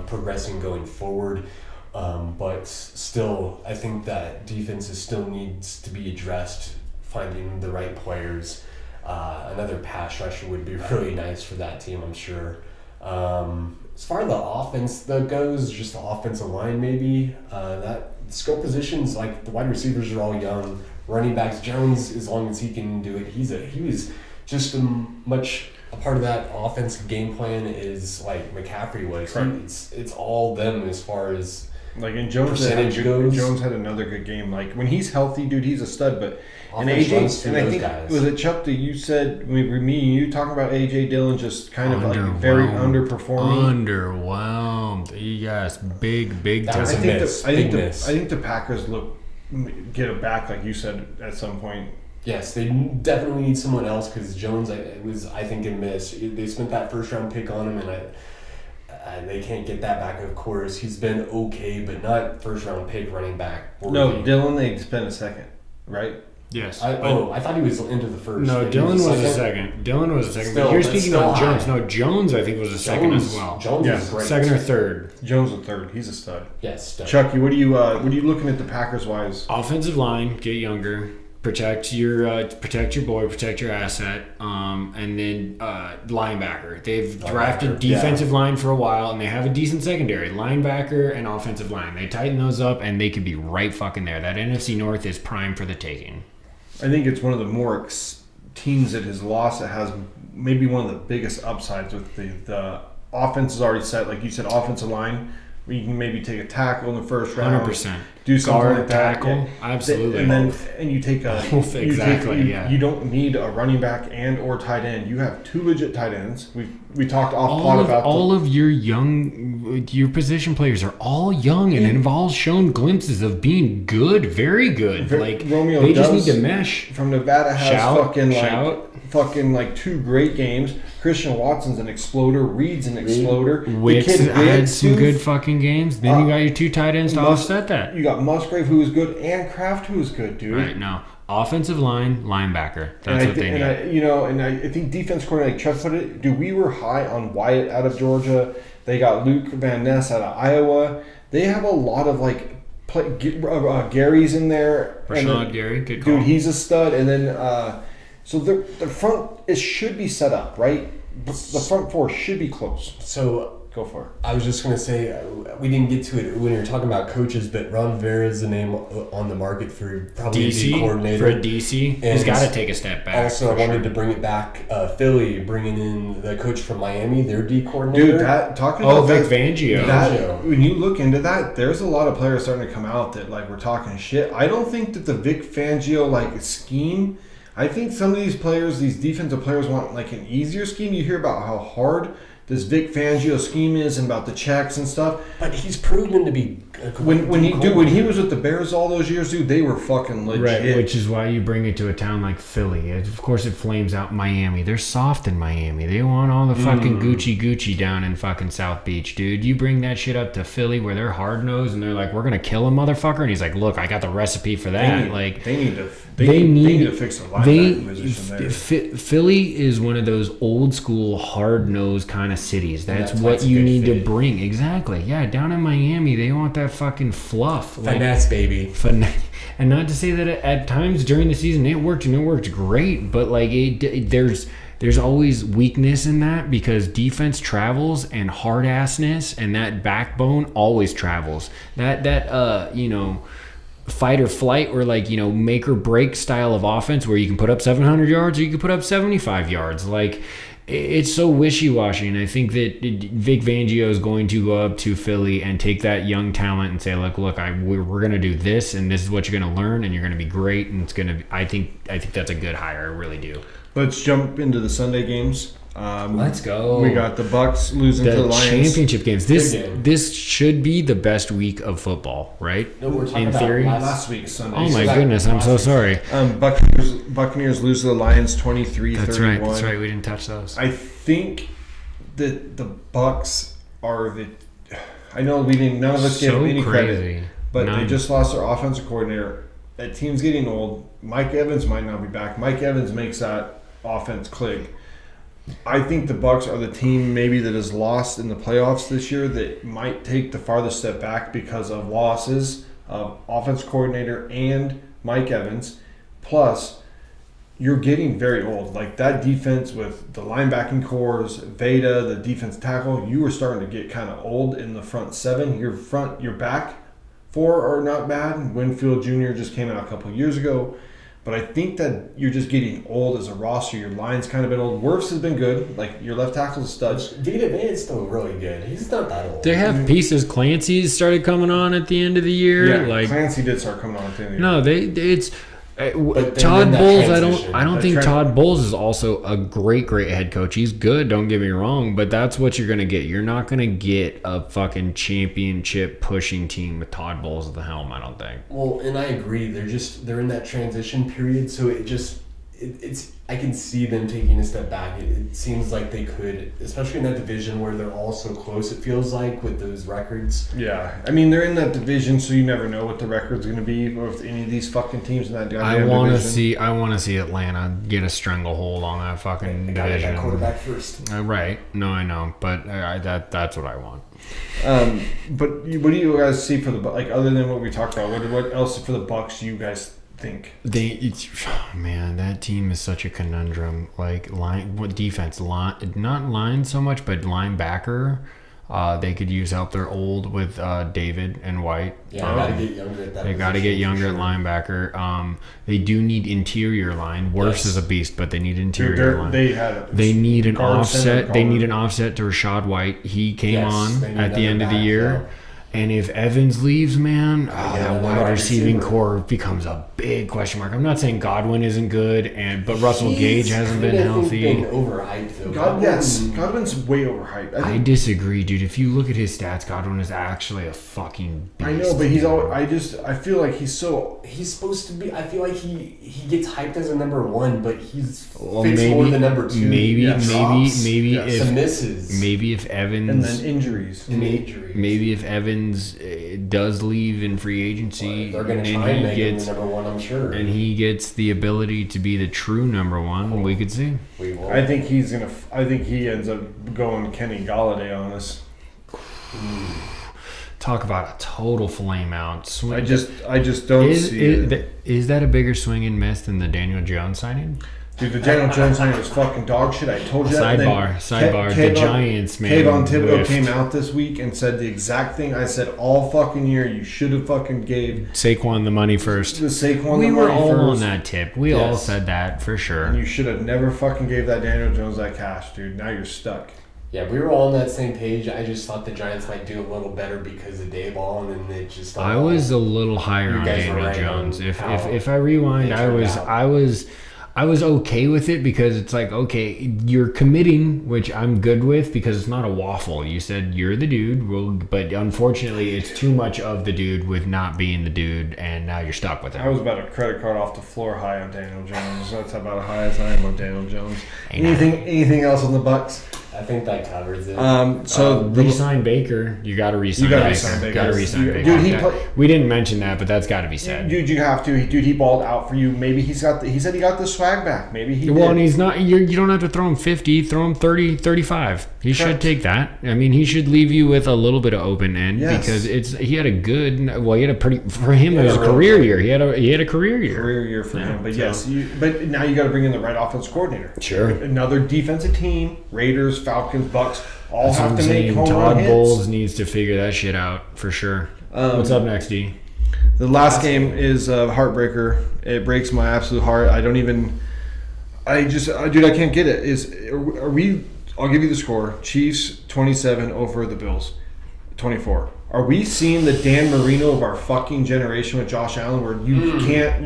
progressing going forward. But still, I think that defense still needs to be addressed, finding the right players. Another pass rusher would be really nice for that team, I'm sure. As far as the offense goes, just the offensive line maybe. That skill positions, like the wide receivers are all young. Running backs, Jones, as long as he can do it, he was just as much a part of that offensive game plan as like McCaffrey was. It's all them as far as like in Jones percentage goes. Jones had another good game. Like when he's healthy, dude, he's a stud. But and Offense runs AJ, through and I those think guys. was it Chuck that you said me and you talking about AJ Dillon just kind of like very underperforming. Underwhelmed. Yes, big That was time. a miss. I Big miss. think the Packers get it back, like you said at some point. Yes, they definitely need someone else because Jones was, I think, a miss. They spent that first round pick on him, and they can't get that back. Of course, he's been okay, but not first round pick running back. No, Dillon they spent a second, right? Yes. I thought he was into the first. No, Maybe Dillon he was a second. Dillon was a second. Still, But you're that's speaking still on Jones. high. No, Jones I think was a second as well. Jones Yeah, is great. Second or third. Jones the third. He's a stud. Yes, definitely. Chucky, what are you looking at the Packers wise? Offensive line, get younger. Protect your boy, protect your asset, and then linebacker. They've drafted defensive line for a while, and they have a decent secondary. Linebacker and offensive line. They tighten those up, and they could be right fucking there. That NFC North is prime for the taking. I think it's one of the more teams that has lost that has maybe one of the biggest upsides with the offense is already set. Like you said, offensive line, where you can maybe take a tackle in the first round. 100%. Do something Guard, like that. tackle, Yeah. absolutely. And you take a Both, exactly, you don't need a running back and or tight end. You have 2 legit tight ends. We talked off pod about all of your young your position players are all young and have all shown glimpses of being good, very good. Like Romeo they just Dubs need to mesh. from Nevada has Shout. fucking like 2 great games. Christian Watson's an exploder. Reed's an exploder. Wicks had some good fucking games. Then you got your 2 tight ends to offset that. You got Musgrave, who was good, and Kraft, who was good, dude. Right now, offensive line, linebacker. That's what they need. I think defense coordinator, like Chuck put it, dude, we were high on Wyatt out of Georgia. They got Luke Van Ness out of Iowa. They have a lot of Gary's in there. Rashawn Gary, good call. Dude, he's a stud. And then, so the front, it should be set up, right? The front 4 should be close. So go for it. I was just going to say, we didn't get to it when you were talking about coaches, but Ron Rivera is the name on the market for probably DC, a D coordinator. for a DC. He's got to take a step back. Also, I wanted to bring it back. Philly bringing in the coach from Miami, their D coordinator. Dude, talking about Vic Fangio. When you look into that, there's a lot of players starting to come out that like we're talking shit. I don't think that the Vic Fangio scheme. I think some of these players, these defensive players, want like an easier scheme. You hear about how hard this Vic Fangio scheme is and about the checks and stuff. But he's proven to be when he was with the Bears all those years, dude, they were fucking legit. Right, which is why you bring it to a town like Philly. Of course, it flames out Miami. They're soft in Miami. They want all the fucking Gucci down in fucking South Beach, dude. You bring that shit up to Philly where they're hard nosed and they're like, we're gonna kill a motherfucker, and he's like, look, I got the recipe for that. They need to fix the linebacker position there. Philly is one of those old school hard nosed kind of cities. That's what you need to bring. Exactly. Yeah, down in Miami, they want that fucking fluff. Finesse, baby. And not to say that at times during the season it worked and it worked great, but like there's always weakness in that because defense travels and hard assness and that backbone always travels. That fight or flight or make or break style of offense where you can put up 700 yards or you can put up 75 yards. Like it's so wishy-washy, and I think that Vic Fangio is going to go up to Philly and take that young talent and say, look, we're going to do this, and this is what you're going to learn, and you're going to be great, and it's going to be, I think that's a good hire. I really do. Let's jump into the Sunday games. Let's go. We got the Bucks losing to the Lions. Championship games. This should be the best week of football, right? No, we're talking in about theory. Last week's Sunday. Oh my goodness, I'm so sorry. Buccaneers lose to the Lions 23-31. That's right. We didn't touch those. I think that the Bucks are the. I know none of us gave any credit, but they just lost their offensive coordinator. That team's getting old. Mike Evans might not be back. Mike Evans makes that offense click. I think the Bucks are the team maybe that is lost in the playoffs this year that might take the farthest step back because of losses of offense coordinator and Mike Evans. Plus, you're getting very old. Like that defense with the linebacking cores, Veda, the defense tackle, you were starting to get kind of old in the front 7. Your back 4 are not bad. Winfield Jr. just came out a couple of years ago. But I think that you're just getting old as a roster. Your line's kind of been old. Wirfs has been good. Like, your left tackle's a stud. Vita Vea's still really good. He's not that old. They have pieces. Clancy started coming on at the end of the year. Yeah, Clancy did start coming on at the end of No, the year. it's... Todd Bowles, I don't think Todd Bowles is also a great head coach. He's good, don't get me wrong, but that's what you're going to get. You're not going to get a fucking championship pushing team with Todd Bowles at the helm, I don't think. Well, and I agree. They're in that transition period, so it's I can see them taking a step back. It seems like they could, especially in that division where they're all so close, it feels like, with those records. Yeah. I mean, they're in that division, so you never know what the record's going to be with any of these fucking teams in that division. I want to see Atlanta get a stranglehold on that fucking division. That quarterback first. Right. No, I know, but that's what I want. But what do you guys see for the, other than what we talked about, what else for the Bucks you guys think? That team is such a conundrum. Defense, not line so much, but linebacker. They could use help. They're old with David and White. Yeah, got to get younger at that. They got to get younger at linebacker. They do need interior line. Wirfs is a beast, but they need interior line. They need an offset. They need an offset to Rashad White. He came on at the end of the year. And if Evans leaves, man, that wide receiving receiver. core becomes a big question mark. I'm not saying Godwin isn't good, but Russell Gage hasn't been healthy. Been overhyped though. Godwin's way overhyped. I disagree, dude. If you look at his stats, Godwin is actually a fucking beast. I know, but he's all. I feel like he's so. He's supposed to be. I feel like he gets hyped as a number 1, but he's Well, fits maybe- more the number 2. maybe Yes. if some misses, maybe if Evans And then injuries. and injuries. maybe if Evans does leave in free agency They're going to and try and he make him gets the number 1, I'm sure. and he gets the ability to be the true number 1, we could see. We will. I think he's gonna. I think he ends up going Kenny Galladay on us. Talk about a total flame out. Swing. I just don't see it. Is that a bigger swing and miss than the Daniel Jones signing? Dude, the Daniel Jones signing was fucking dog shit. I told you that. And then Sidebar. The Giants, man. Kayvon Thibodeau whiffed. came out this week and said the exact thing I said all fucking year. You should have fucking gave Saquon the money first. the Saquon We the were money all first. on that tip. We all said that for sure. And you should have never fucking gave that Daniel Jones that cash, dude. Now you're stuck. Yeah, we were all on that same page. I just thought the Giants might do a little better because of Dayball, and then it just. I was a little higher You on guys were Daniel right Jones. on If how if I rewind, it turned out. I was okay with it because it's like, okay, you're committing, which I'm good with because it's not a waffle. You said you're the dude, but unfortunately, it's too much of the dude with not being the dude, and now you're stuck with it. I was about a credit card off the floor high on Daniel Jones. That's about as high as I am on Daniel Jones. Anything else on the Bucks? I think that covers it. Re-sign Baker. You got to re-sign You gotta Baker. re-sign Baker. Got to re-sign Dude, Baker. he Yeah. play- We didn't mention that, but that's got to be said. Dude, you have to. Dude, he balled out for you. Maybe he said he got the swag back. Maybe he Well, did. and he's not. You don't have to throw him 50. Throw him 30, 35. He should Correct. take that. I mean, he should leave you with a little bit of open end Yes. because he had a good. Well, he had a pretty for him. It was a Yeah, really career good. year. He had a career year. career year for him. But so- yes, but now you got to bring in the right offense coordinator. Sure. Another defensive team, Raiders, Falcons, Bucks, all That's what have I'm to make saying. home run Todd hits. Bowles needs to figure that shit out for sure. What's up next, D? The last game is a heartbreaker. It breaks my absolute heart. I don't even. Dude, I can't get it. Are we? I'll give you the score. Chiefs 27 over the Bills 24. Are we seeing the Dan Marino of our fucking generation with Josh Allen, where you can't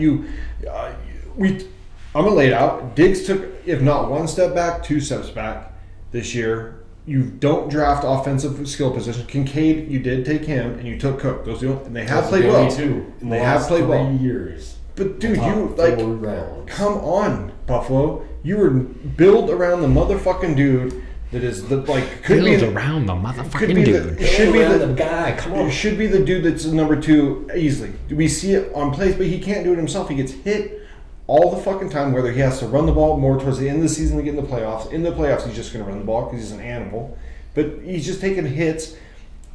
I'm gonna lay it out. Diggs took, if not one step back, 2 steps back this year. You don't draft offensive skill position. Kincaid, you did take him, and you took Cook. Those two, and they have played well. too. In They the have last played 3 well. years. But dude, Top you like, 4 rounds. come on, Buffalo. You were built around the motherfucking dude that is the could Build be around the could motherfucking be dude. the should be Around the guy. Come it on. should be the dude that's the number 2 easily. We see it on plays, but he can't do it himself. He gets hit all the fucking time, whether he has to run the ball more towards the end of the season to get in the playoffs. In the playoffs, he's just going to run the ball because he's an animal. But he's just taking hits.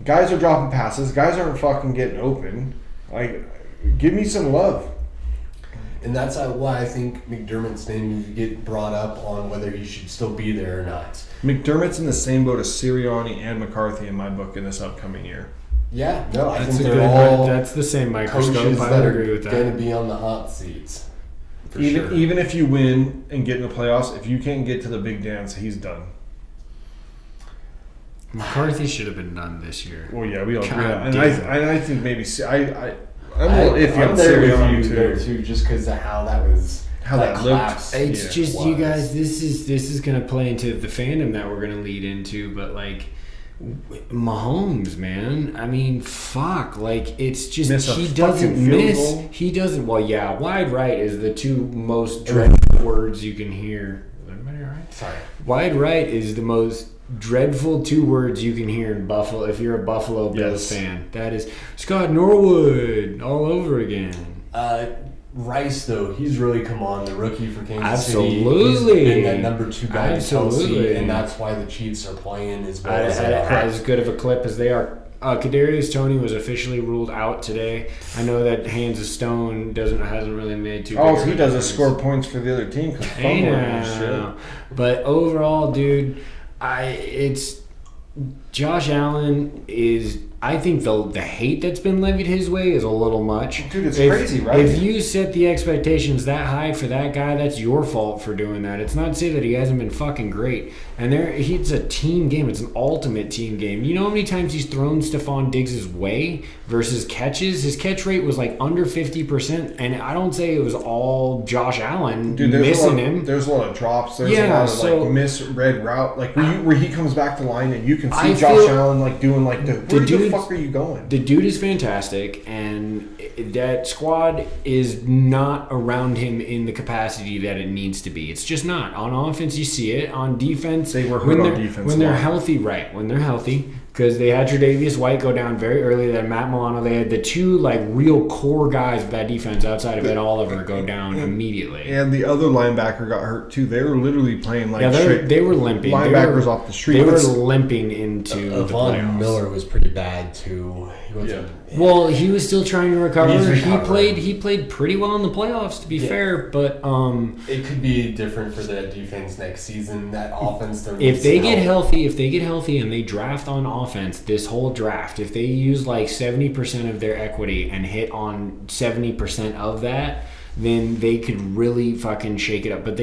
Guys are dropping passes. Guys aren't fucking getting open. Like, give me some love. And that's why I think McDermott's name needs to get brought up on whether he should still be there or not. McDermott's in the same boat as Sirianni and McCarthy in my book in this upcoming year. Yeah, no, I That's think a they're good. all That's the same microscope. coaches I that would agree are with going to that. be on the hot seats. For Even sure. even if you win and get in the playoffs, if you can't get to the big dance, he's done. McCarthy should have been done this year. Well, yeah, we all agree. God And damn. I think maybe I'm a little iffy I'm on there with Sirianni you there too. too, just because of how that was. How that looked. collapse It's Yeah, just was. you guys. This is gonna play into the fandom that we're gonna lead into, but like Mahomes, man. I mean, fuck. Like it's just Miss a he fucking doesn't field miss. goal. He doesn't. Well, yeah. Wide right is the 2 most dreadful words you can hear. Is everybody all right? Sorry. Wide right is the most dreadful 2 words you can hear in Buffalo. If you're a Buffalo Bills Yes. fan, that is Scott Norwood all over again. Rice, though, he's really come on, the rookie for Kansas City. Absolutely. He's been that number 2 guy in Chelsea, Absolutely. and that's why the Chiefs are playing as well as they are. As good of a clip as they are. Kadarius Toney was officially ruled out today. I know that Hands of Stone hasn't really made too. All big of he a does is difference. score points for the other team because Hey fumbling and now. shit. But overall, dude, it's Josh Allen is. I think the hate that's been levied his way is a little much. Dude, it's crazy, right? If you set the expectations that high for that guy, that's your fault for doing that. It's not to say that he hasn't been fucking great. And it's a team game. It's an ultimate team game. You know how many times he's thrown Stephon Diggs' way versus catches? His catch rate was like under 50%. And I don't say it was all Josh Allen missing him. There's a lot of drops. There's a lot of like misread route. Like where he comes back to line and you can see Josh Allen like doing like where the fuck are you going? The dude is fantastic, and that squad is not around him in the capacity that it needs to be. It's just not. On offense, you see it. On defense, they were hurt on defense when they're healthy, right? When they're healthy, because they had Tre'Davious White go down very early. Then Matt Milano. They had the two like real core guys of that defense outside of Ed Oliver go down immediately. And the other linebacker got hurt too. They were literally playing like they were limping. Linebackers off the street. They were limping into the playoffs. Von Miller was pretty bad too. Well, he was still trying to recover. He played pretty well in the playoffs, to be fair. But it could be different for that defense next season. That offense. If they get healthy, and they draft on offense this whole draft, if they use like 70% of their equity and hit on 70% of that, then they could really fucking shake it up. But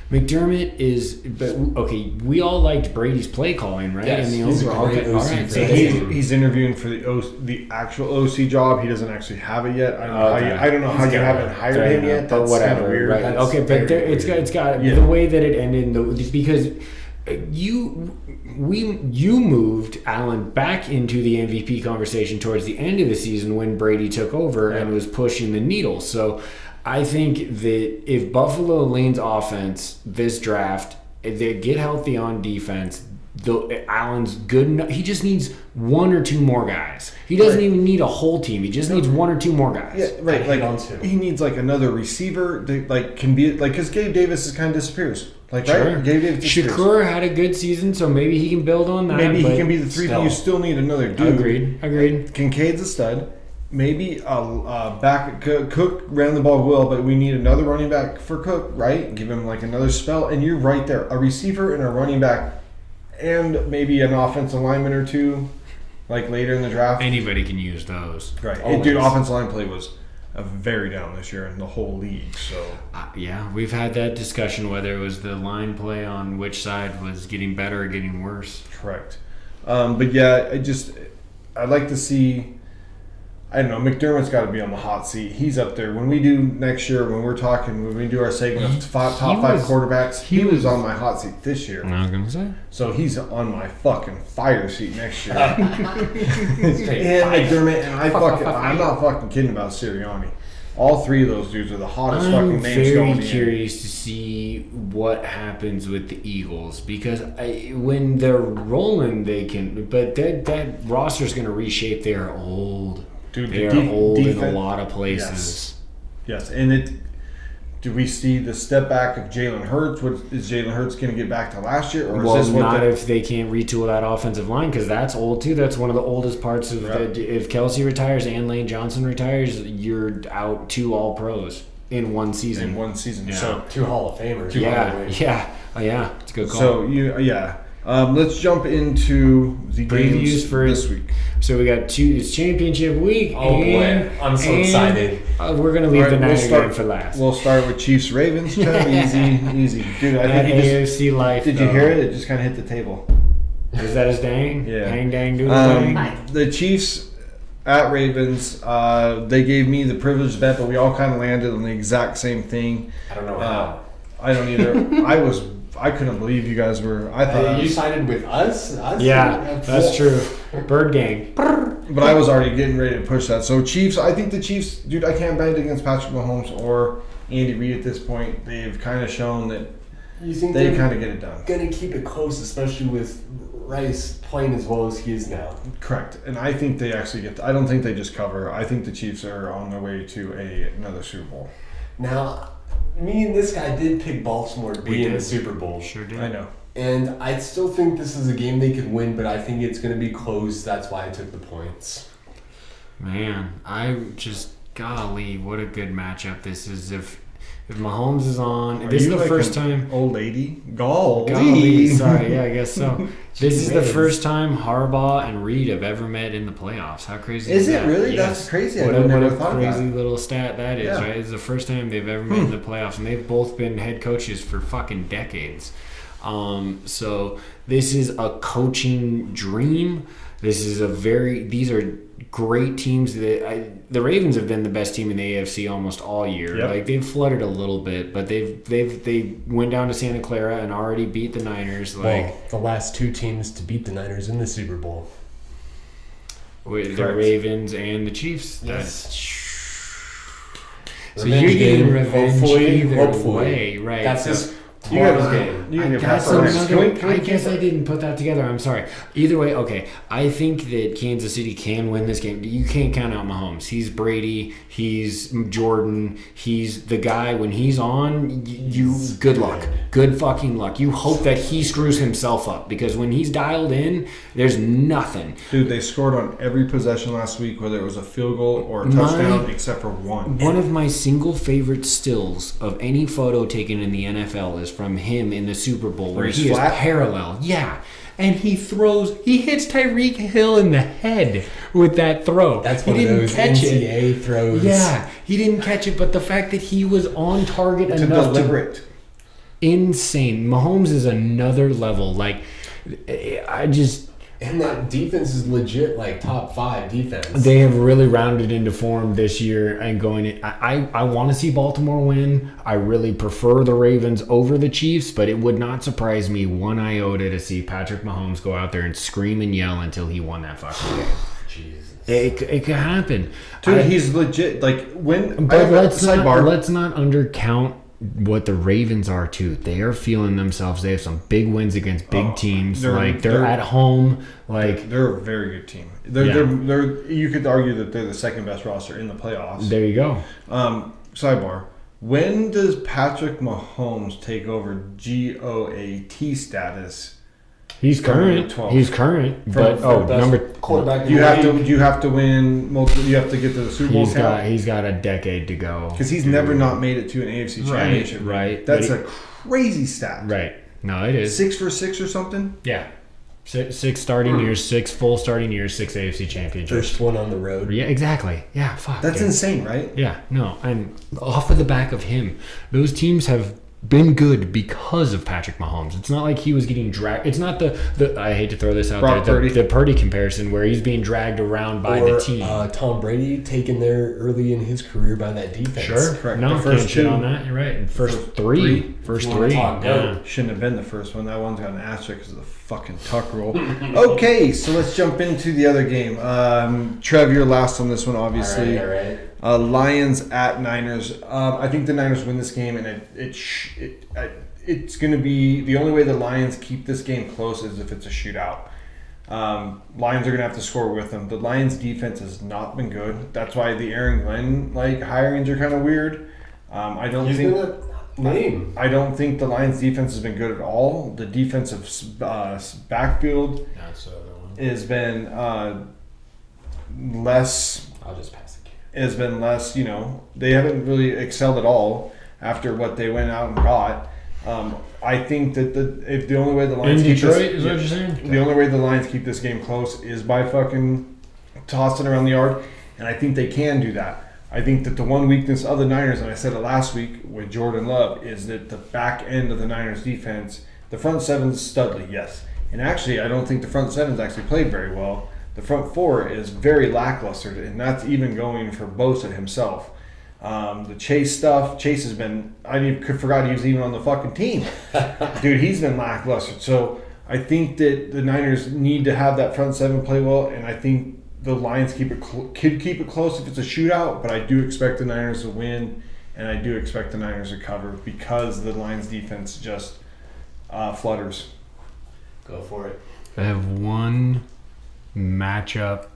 McDermott is, we all liked Brady's play calling, right? Yes, in the he's overall. a great OC. Right. So he's interviewing for the actual OC job. He doesn't actually have it yet. I don't know how you haven't hired him yet. But whatever. Weird. Right. Okay, but it's got the way that it ended because you moved Allen back into the MVP conversation towards the end of the season when Brady took over and was pushing the needle. So I think that if Buffalo leans offense this draft, if they get healthy on defense, Allen's good enough. He just needs one or two more guys. He doesn't even need a whole team. He just needs one or two more guys. Yeah, right. Like he needs like another receiver that can be like because Gabe Davis is kind of disappears. Like right, Gabe Davis disappears. Shakur had a good season, so maybe he can build on that. Maybe he can be the 3. But you still need another dude. Agreed. Kincaid's a stud. Maybe back Cook ran the ball well, but we need another running back for Cook, right? Give him like another spell, and you're right there. A receiver and a running back, and maybe an offensive lineman or two, like later in the draft. Anybody can use those, right? Dude, offensive line play was very down this year in the whole league. So we've had that discussion whether it was the line play on which side was getting better or getting worse. Correct, but yeah, I'd like to see. I don't know. McDermott's got to be on the hot seat. He's up there. When we do next year, when we do our segment of top 5 quarterbacks, he was on my hot seat this year. I was gonna say. So he's on my fucking fire seat next year. And McDermott and I'm not fucking kidding about Sirianni. All 3 of those dudes are the hottest fucking names going in. I'm very curious to see what happens with the Eagles because when they're rolling, they can. But that roster's going to reshape. They are old. Dude, they are old in a lot of places. Yes. And do we see the step back of Jalen Hurts? Is Jalen Hurts going to get back to last year? Or is this not if they can't retool that offensive line because that's old too. That's one of the oldest parts of if Kelsey retires and Lane Johnson retires, you're out 2 All-Pros in one season. Yeah. So 2 Hall of Famers. Yeah. It's a good call. So let's jump into the games for this week. So we got it's championship week. Oh boy, I'm so excited. We're gonna leave the Niners game for last. We'll start with Chiefs Ravens. Easy, dude. I think AFC life. Did you hear it? It just kind of hit the table. Is that his dang? Yeah. Hang dang doodle dang. The Chiefs at Ravens. They gave me the privileged bet, but we all kind of landed on the exact same thing. I don't know how. I don't either. I couldn't believe you guys were. I thought you sided with us. Yeah, that's true. Bird gang. But I was already getting ready to push that. So Chiefs. I think the Chiefs, dude. I can't bet against Patrick Mahomes or Andy Reid at this point. They've kind of shown that they kind of get it done. Going to keep it close, especially with Rice playing as well as he is now. Correct, and I think they actually get. I don't think they just cover. I think the Chiefs are on their way to another Super Bowl. Now, me and this guy did pick Baltimore to be in the Super Bowl. Sure did. I know. And I still think this is a game they could win, but I think it's going to be close. That's why I took the points. Man, golly, what a good matchup this is. If If Mahomes is on, Are this is you the like first an time. Old lady? Golly. Golly, sorry, yeah, I guess so. This is the Jeez. first time Harbaugh and Reed have ever met in the playoffs. How crazy is Is it that? really? Yes. That's crazy. I What would a never thought of crazy that. little stat that is, Yeah. right? It's the first time they've ever met in the playoffs, and they've both been head coaches for fucking decades. So this is a coaching dream. These are great teams. The Ravens have been the best team in the AFC almost all year. Yep. Like they've fluttered a little bit, but they went down to Santa Clara and already beat the Niners. Like the last two teams to beat the Niners in the Super Bowl. with the Correct. Ravens and the Chiefs. So Revenge you're getting game, revenge either hopefully. way, right? That's So- this You tomorrow's guys- game. You can get That's past that. another. Can we I guess keep- I didn't put that together. I'm sorry. Either way, okay. I think that Kansas City can win this game. You can't count out Mahomes. He's Brady. He's Jordan. He's the guy. When he's on, you good luck. Good fucking luck. You hope that he screws himself up because when he's dialed in, there's nothing. Dude, they scored on every possession last week, whether it was a field goal or a My- touchdown, except for one. One of my single favorite stills of any photo taken in the NFL is from him in the Super Bowl where he's he flat? is parallel. Yeah. And he hits Tyreek Hill in the head with that throw. That's he one of didn't those catch it. NCAA throws. Yeah, he didn't catch it, but the fact that he was on target To enough deliver it. insane. Mahomes is another level. Like, And that defense is legit, like top 5 defense. they have really rounded into form this year and going in. I want to see Baltimore win. I really prefer the Ravens over the Chiefs, but it would not surprise me one iota to see Patrick Mahomes go out there and scream and yell until he won that fucking game. Jesus. It could happen. Dude, he's legit. Like, when. But I have a sidebar. let's not undercount what the Ravens are too. They are feeling themselves. They have some big wins against big teams. They're at home. Like They're a very good team. Yeah. They're you could argue that they're the second best roster in the playoffs. there you go. Sidebar. When does Patrick Mahomes take over GOAT status? He's From current. 12. He's current. But best number quarterback in You the have to. league. You have to win multiple. You have to get to the Super Bowl. he's got a decade to go. Because he's never not made it to an AFC championship. right. That's But a crazy stat. Right. No, it is. 6 for 6 or something. Yeah. Six starting years, 6 full starting years, 6 AFC championships. First one on the road. Yeah, exactly. Yeah, fuck. That's yeah. insane, right? Yeah, no, and off of the back of him, those teams have been good because of Patrick Mahomes. It's not like he was getting dragged. It's not the I hate to throw this out Brock there, Purdy. the Purdy comparison where he's being dragged around by Or, the team. Tom Brady taken there early in his career by that defense. Sure, correct. no, The first can't shit two. on that. You're right. First First three. three. First If you wanna three. talk Yeah. goat. Shouldn't have been the first one. That one's got an asterisk because of the fucking tuck rule. Okay, so let's jump into the other game. Trev, you're last on this one, obviously. All right. Lions at Niners. I think the Niners win this game, and it's going to be the only way the Lions keep this game close is if it's a shootout. Lions are going to have to score with them. The Lions' defense has not been good. That's why the Aaron Glenn hirings are kind of weird. I don't He's think. gonna name. I don't think the Lions' defense has been good at all. The defensive backfield That's the other one. has been less. I'll just pass the game. Has been less. They haven't really excelled at all after what they went out and got. I think that if the only way the Lions In keep Detroit, this, is what you're saying? the only way the Lions keep this game close is by fucking tossing around the yard, and I think they can do that. I think that the one weakness of the Niners, and I said it last week with Jordan Love, is that the back end of the Niners defense, the front seven's studly, yes. And actually, I don't think the front seven's actually played very well. The front four is very lackluster, and that's even going for Bosa himself. The Chase stuff, Chase has been, forgot he was even on the fucking team. Dude, he's been lackluster. So I think that the Niners need to have that front seven play well, and I think the Lions could keep it close if it's a shootout, but I do expect the Niners to win, and I do expect the Niners to cover because the Lions defense just flutters. Go for it. I have one matchup.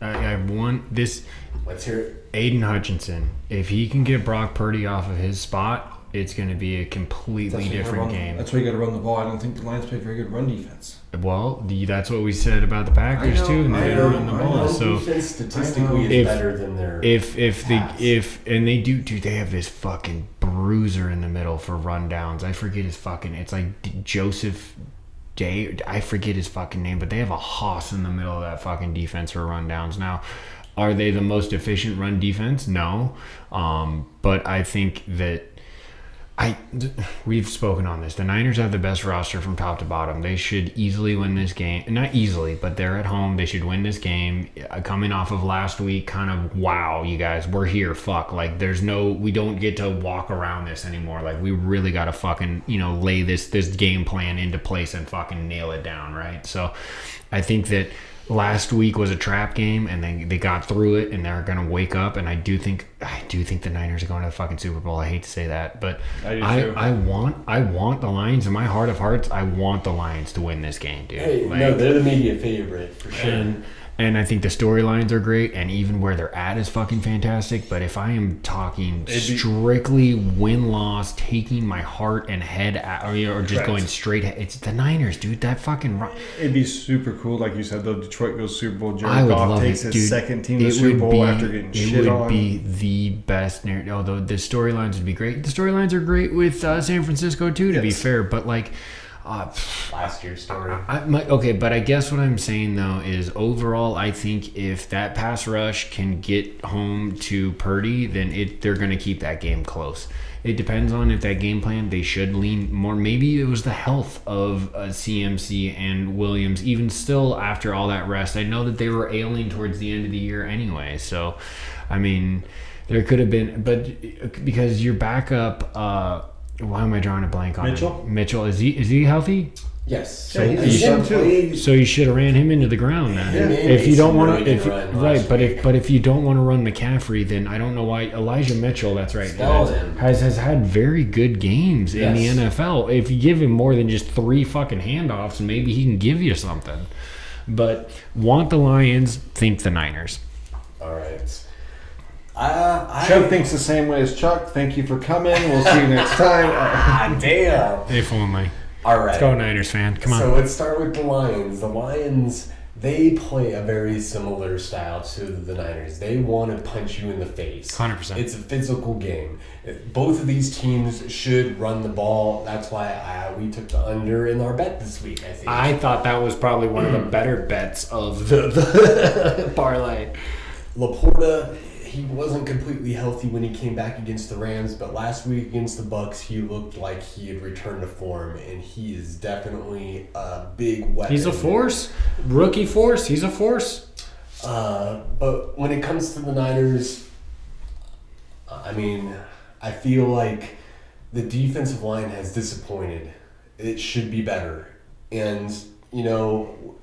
I have one. This Let's hear it. Aiden Hutchinson. If he can get Brock Purdy off of his spot, it's going to be a completely different game. That's why you got to run the ball. I don't think the Lions play very good run defense. Well, that's what we said about the Packers too, and they didn't run the ball. Run So defense statistically is If- better than their if pass. and they do, dude, they have this fucking bruiser in the middle for rundowns. I forget his fucking. It's like Joseph Day. I forget his fucking name, but they have a hoss in the middle of that fucking defense for rundowns. Now, are they the most efficient run defense? No, but I think that. We've spoken on this. The Niners have the best roster from top to bottom. They should easily win this game. Not easily, but they're at home. They should win this game. Coming off of last week, kind of, wow, you guys, we're here. Fuck. Like, we don't get to walk around this anymore. Like, we really got to fucking, lay this game plan into place and fucking nail it down, right? So, I think that last week was a trap game, and they got through it, and they're gonna wake up. And I do think the Niners are going to the fucking Super Bowl. I hate to say that, but I want the Lions in my heart of hearts. I want the Lions to win this game, dude. Hey, no, they're the media favorite for sure. And I think the storylines are great, and even where they're at is fucking fantastic. But if I am talking strictly win-loss, taking my heart and head out, or just going straight, it's the Niners, dude. That fucking it'd be super cool, like you said, though. Detroit goes Super Bowl. I would Goff love takes it, his dude. second team to Super Bowl after getting shit on. It would be the best narrative. Although the storylines would be great. The storylines are great with San Francisco too, to be fair. But like. Last year's story. Okay, but I guess what I'm saying though is overall, I think if that pass rush can get home to Purdy, then they're going to keep that game close. It depends on if that game plan, they should lean more. Maybe it was the health of CMC and Williams, even still after all that rest. I know that they were ailing towards the end of the year anyway. So, I mean, there could have been, but because your backup, why am I drawing a blank on him? Mitchell, is he healthy? Yes. So you should have ran him into the ground then. Yeah, if you don't want to, run, if you don't want to run McCaffrey, then I don't know why Elijah Mitchell. That's right. Has had very good games in the NFL. If you give him more than just 3 fucking handoffs, maybe he can give you something. But want the Lions, think the Niners. All right. Chuck thinks the same way as Chuck. Thank you for coming. We'll see you next time. Damn. If only. All right. Let's go, Niners fan. Come on. So let's start with the Lions. The Lions, they play a very similar style to the Niners. They want to punch you in the face. 100%. It's a physical game. Both of these teams should run the ball. That's why we took the under in our bet this week, I think. I thought that was probably one of the better bets of the parlay. Laporta, he wasn't completely healthy when he came back against the Rams, but last week against the Bucks, he looked like he had returned to form, and he is definitely a big weapon. He's a force. Rookie force. He's a force. But when it comes to the Niners, I mean, I feel like the defensive line has disappointed. It should be better. And,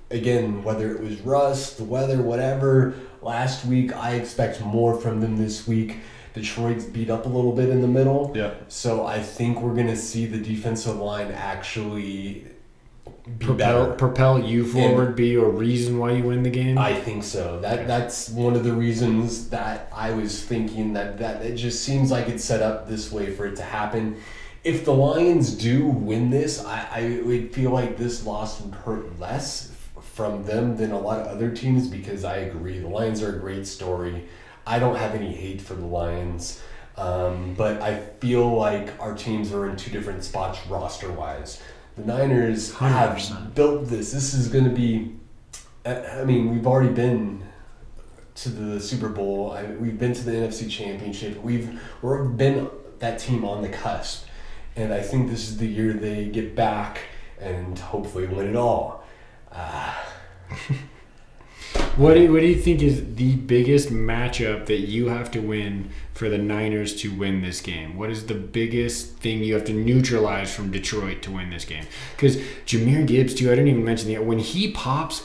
again, whether it was rust, the weather, whatever, last week I expect more from them this week. Detroit's beat up a little bit in the middle. Yeah. So I think we're going to see the defensive line actually be better. Propel you forward, be a reason why you win the game? I think so. That's one of the reasons that I was thinking that it just seems like it's set up this way for it to happen. If the Lions do win this, I would feel like this loss would hurt less from them than a lot of other teams, because I agree, the Lions are a great story. I don't have any hate for the Lions, but I feel like our teams are in 2 different spots roster-wise. The Niners 100%. have built this. This is going to be, I mean, we've already been to the Super Bowl. We've been to the NFC Championship. We've been that team on the cusp. And I think this is the year they get back and hopefully win it all. What do you think is the biggest matchup that you have to win for the Niners to win this game? What is the biggest thing you have to neutralize from Detroit to win this game? Because Jahmyr Gibbs, too, I didn't even mention that. When he pops,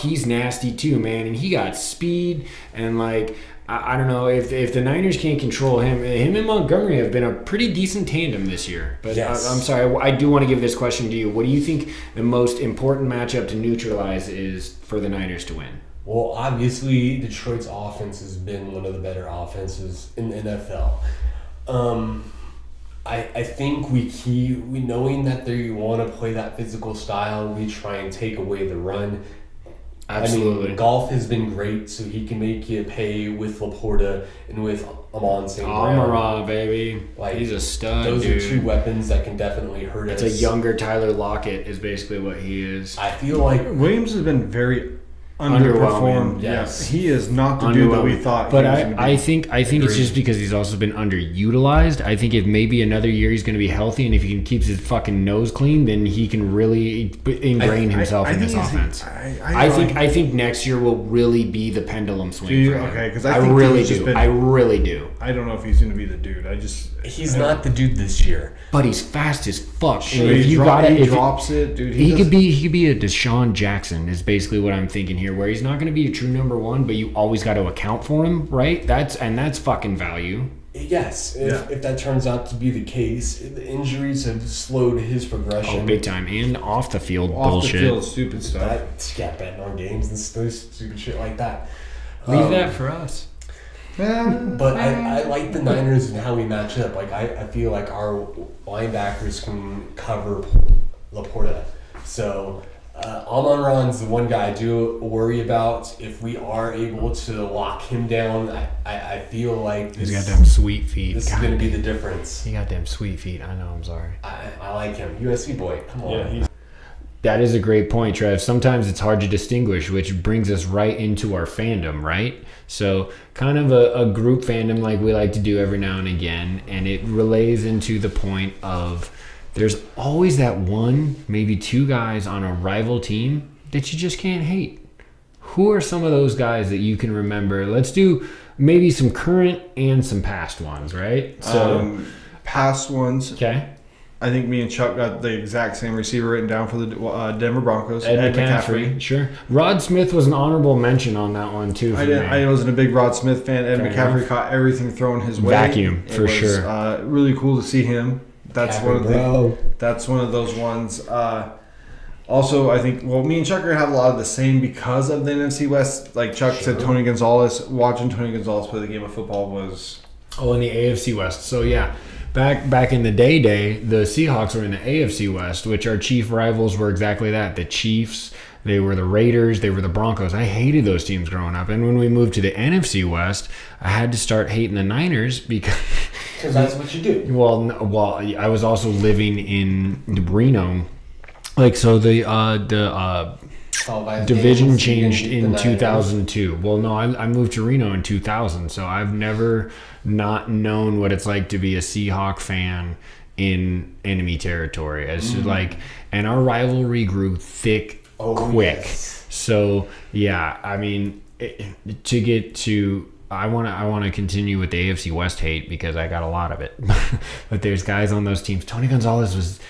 he's nasty too, man. And he got speed and, like, I don't know, if the Niners can't control him and Montgomery have been a pretty decent tandem this year. But yes. I'm sorry, I do want to give this question to you. What do you think the most important matchup to neutralize is for the Niners to win? Well, obviously, Detroit's offense has been one of the better offenses in the NFL. I think we knowing that they want to play that physical style, we try and take away the run. Absolutely. I mean, golf has been great, so he can make you pay with Laporta and with Amon St. Brown. Amara, baby. Like, he's a stud, Those dude. are two weapons that can definitely hurt us. It's a younger Tyler Lockett is basically what he is. I feel like Williams has been very Underwhelming. underperformed. Yes. He is not the dude that we thought. But he was gonna be. I think it's just because he's also been underutilized. I think if maybe another year he's going to be healthy, and if he can keep his fucking nose clean, then he can really ingrain himself in this offense. I think next year will really be the pendulum swing Do you? for him. Okay, because I think really he's just do. been- I really do. I don't know if he's going to be the dude. he's not the dude this year. But he's fast as fuck. Sure, And if he you got it, drops it, dude. he could be a Deshaun Jackson is basically what I'm thinking here, where he's not going to be a true number one, but you always got to account for him, right? That's fucking value. Yes, if that turns out to be the case, the injuries have slowed his progression. Oh, big time, and off the field off bullshit. the field, stupid stuff. Betting on games and stupid shit like that. Leave that for us. But I like the Niners and how we match up. Like I feel like our linebackers can cover Laporta. So Amon-Ra's the one guy I do worry about. If we are able to lock him down, I feel like He's got them sweet feet. this is going to be the difference. He got them sweet feet. I know. I'm sorry. I like him. USC boy. Come on. Yeah, That is a great point, Trev. Sometimes it's hard to distinguish, which brings us right into our fandom, right? So kind of a group fandom like we like to do every now and again, and it relays into the point of there's always that one, maybe two guys on a rival team that you just can't hate. Who are some of those guys that you can remember? Let's do maybe some current and some past ones, right? So past ones. okay. I think me and Chuck got the exact same receiver written down for the Denver Broncos. Ed McCaffrey, sure. Rod Smith was an honorable mention on that one too. For me. I wasn't a big Rod Smith fan. Ed Fair McCaffrey enough. caught everything thrown his way. Vacuum, for sure. Really cool to see him. That's one of those ones. Also, I think me and Chuck are gonna have a lot of the same because of the NFC West. Like Chuck said, Tony Gonzalez. Watching Tony Gonzalez play the game of football was in the AFC West. So yeah. Back in the day, the Seahawks were in the AFC West, which our chief rivals were exactly that. The Chiefs, they were the Raiders, they were the Broncos. I hated those teams growing up. And when we moved to the NFC West, I had to start hating the Niners because that's what you do. Well, I was also living in Reno. Like, so the division changed in 2002. Well, no, I moved to Reno in 2000, so I've never not known what it's like to be a Seahawk fan in enemy territory. It's like, and our rivalry grew thick, quick. Yes. So yeah, I mean, to get to, I want to continue with the AFC West hate because I got a lot of it. But there's guys on those teams. Tony Gonzalez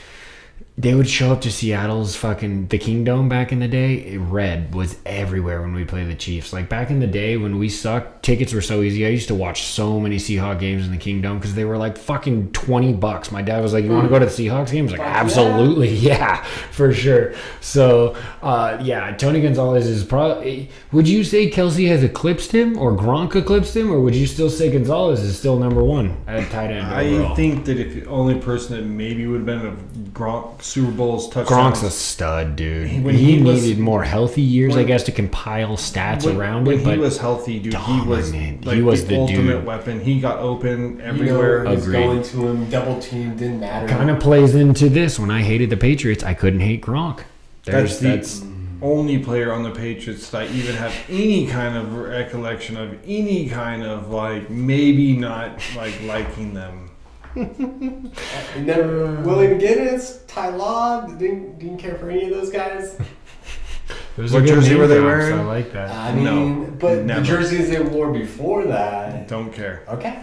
they would show up to Seattle's the Kingdome back in the day. Red was everywhere when we played the Chiefs. Like back in the day when we sucked, tickets were so easy. I used to watch so many Seahawks games in the Kingdome because they were like fucking $20. My dad was like, "You want to go to the Seahawks game?" I was like, "Absolutely, yeah, for sure." So, Tony Gonzalez is probably. Would you say Kelsey has eclipsed him, or Gronk eclipsed him, or would you still say Gonzalez is still number one at tight end overall? I think that if the only person that maybe would have been a Gronk Super Bowl's touchdown. Gronk's a stud, dude. When he was- needed more healthy years, I guess, to compile stats around it. When But he was healthy, dude, he was dominant. like He was the the ultimate dude. weapon. He got open everywhere. He's Agreed. going to him, double team, didn't matter. kind of plays into this. When I hated the Patriots, I couldn't hate Gronk. That's the only player on the Patriots that I even have any kind of recollection of any kind of maybe not liking them. Never Willie McGinnis, Ty Law, didn't care for any of those guys. What jersey were they wearing? I like that. I mean, No, but never. the jerseys they wore before that. Don't care. Okay.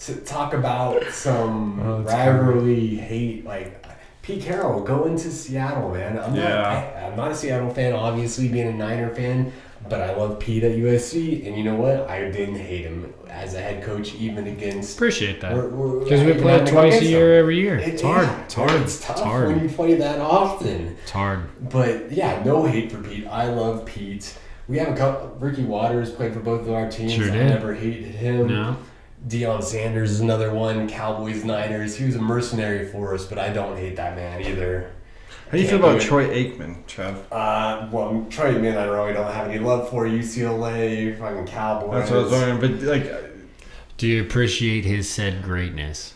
To talk about some rivalry hate, like Pete Carroll going to Seattle, man. I'm not a Seattle fan, obviously being a Niner fan, but I love Pete at USC, and you know what? I didn't hate him as a head coach, even against. Appreciate that. We're Because we play it twice a year every year. It's hard. hard. It's hard. It's tough It's hard. when you play that often. It's hard. But yeah, no hate for Pete. I love Pete. We have a couple. Ricky Waters played for both of our teams. Sure I did. never hated him. No. Deion Sanders is another one. Cowboys, Niners. He was a mercenary for us, but I don't hate that man either. How do you feel about Troy Aikman, Trev? Well, Troy Aikman, I really don't have any love for. UCLA, fucking Cowboys. That's what I was wondering, but like, Do you appreciate his said greatness?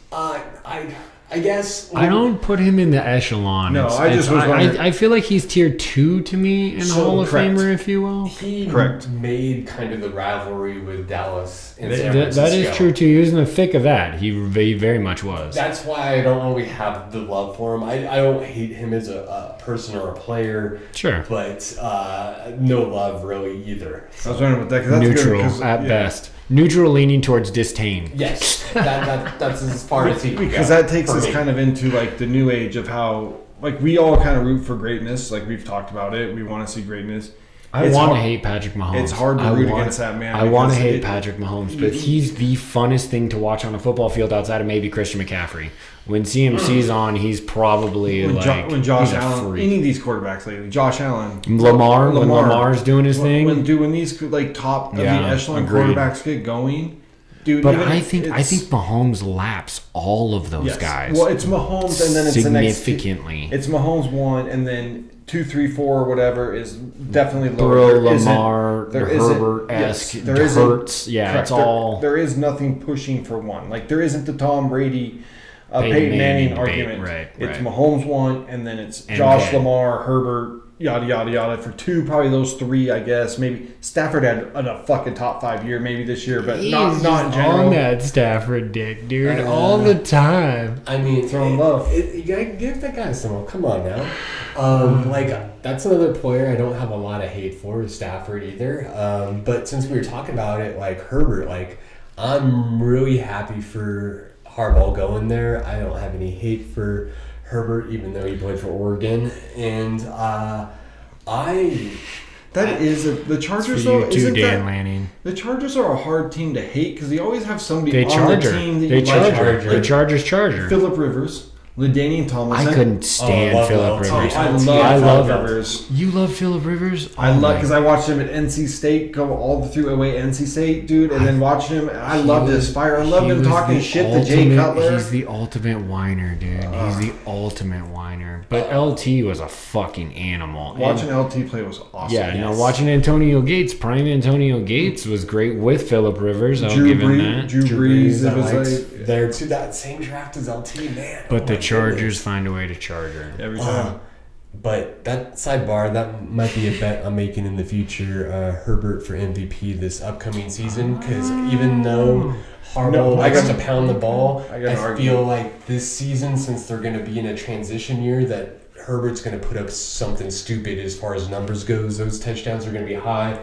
I guess I don't put him in the echelon. No, I just was wondering. I feel like he's tier 2 to me in Hall of correct. Famer, if you will. He Correct. made kind of the rivalry with Dallas and San Francisco. That is true too. He was in the thick of that. He very much was. That's why I don't really have the love for him. I don't hate him as a person or a player. Sure. But no love really either. I was wondering about that because that's Neutral good, 'cause, at best. Neutral leaning towards disdain. Yes, that's as far as he can because go that takes for us me. kind of into like the new age of how like we all kind of root for greatness. Like we've talked about it, we want to see greatness. I want to hate Patrick Mahomes. It's hard to root against that man. I want to because hate Patrick Mahomes, but he's the funnest thing to watch on a football field outside of maybe Christian McCaffrey. When CMC's on, he's probably when Josh he's a Allen, freak. any of these quarterbacks lately, Josh Allen, when Lamar's doing his thing. when these like top of the echelon agreed. quarterbacks get going, dude. But even I think Mahomes laps all of those yes. guys. Well, it's Mahomes, and then it's the next significantly. It's Mahomes 1, and then 2, 3, 4, whatever is definitely lower. Bro, There isn't- Lamar, there the isn't- Herbert-esque, yes, there isn't- Hurts. Yeah, correct. it's all. There is nothing pushing for one. Like there isn't the Tom Brady, Peyton Peyton Manning Manning argument. right, It's right. Mahomes 1, and then it's And Josh then- Lamar, Herbert, yada yada yada. For 2, probably those 3, I guess. Maybe Stafford had a fucking top 5 year, maybe this year, but not in general. on that Stafford dick, dude, all the time. I mean, Throwing love. You gotta give that guy some love. Come on now. Like that's another player I don't have a lot of hate for, is Stafford either. But since we were talking about it, like Herbert, like I'm really happy for Harbaugh going there. I don't have any hate for Herbert, even though he played for Oregon, and The Chargers For though. you too, Isn't Dan that Lanning. the Chargers are a hard team to hate because they always have somebody They on Charger. the team that They you Charger. like. The Chargers Charger. Phillip Rivers, LaDainian Tomlinson. I couldn't stand love Phillip LT. Rivers. I love Phillip Rivers. You love Phillip Rivers? I Oh love my because I watched him at NC State go all through away NC State, dude, and then watching him. I loved his fire. I loved He him was talking the shit to Jay Cutler. He's the ultimate whiner, dude. He's the ultimate whiner. But LT was a fucking animal. And- Watching LT play was awesome. yeah, you know, watching Antonio Gates, prime Antonio Gates was great with Phillip Rivers. I'll Drew give him Brees, that. Drew Brees. It I was liked like there to that same draft as LT, man. But Oh the my Chargers goodness. find a way to Charger. every time. But that sidebar, that might be a bet I'm making in the future. Herbert for MVP this upcoming season, because even though Harbaugh No, I likes got- to pound the ball, I got an I argument. feel like this season, since they're going to be in a transition year, that Herbert's going to put up something stupid as far as numbers goes. Those touchdowns are going to be high,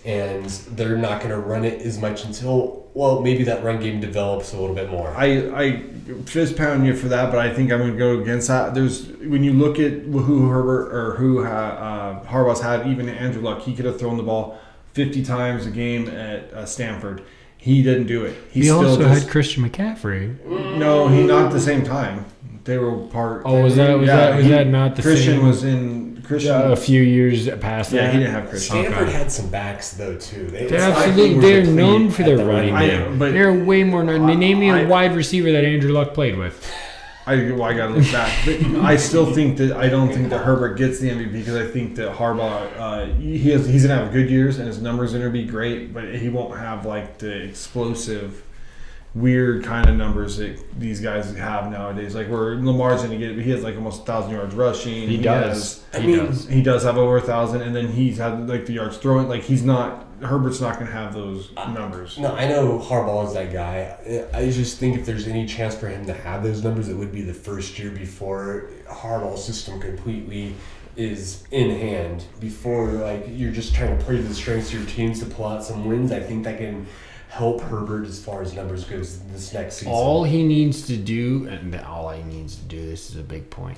and they're not going to run it as much until, well, maybe that run game develops a little bit more. I fist pound you for that, but I think I'm going to go against that. There's when you look at who Herbert or who Harbaugh's had, even Andrew Luck, he could have thrown the ball 50 times a game at Stanford. He didn't do it. He also had Christian McCaffrey. No, he not at the same time. They were part. Oh, was that not the Christian same? was in Christian. A few years past Yeah, that. he didn't have Christian. Stanford Okay. had some backs though too. They're known for their running I game. know, but- They're way more known. Name me I- a wide receiver that Andrew Luck played with. I got to look back, but I still think that I don't think that Herbert gets the MVP because I think that Harbaugh he's gonna have good years and his numbers are gonna be great, but he won't have like the explosive, weird kind of numbers that these guys have nowadays. Like where Lamar's gonna get, he has like almost 1,000 yards rushing. He does. He does have over 1,000, and then he's had like the yards throwing. Like Herbert's not gonna have those numbers. No, I know Harbaugh is that guy. I just think if there's any chance for him to have those numbers, it would be the first year before Harbaugh's system completely is in hand. Before, like, you're just trying to play to the strengths of your teams to pull out some wins. I think that can help Herbert as far as numbers goes this next season. All he needs to do, this is a big point,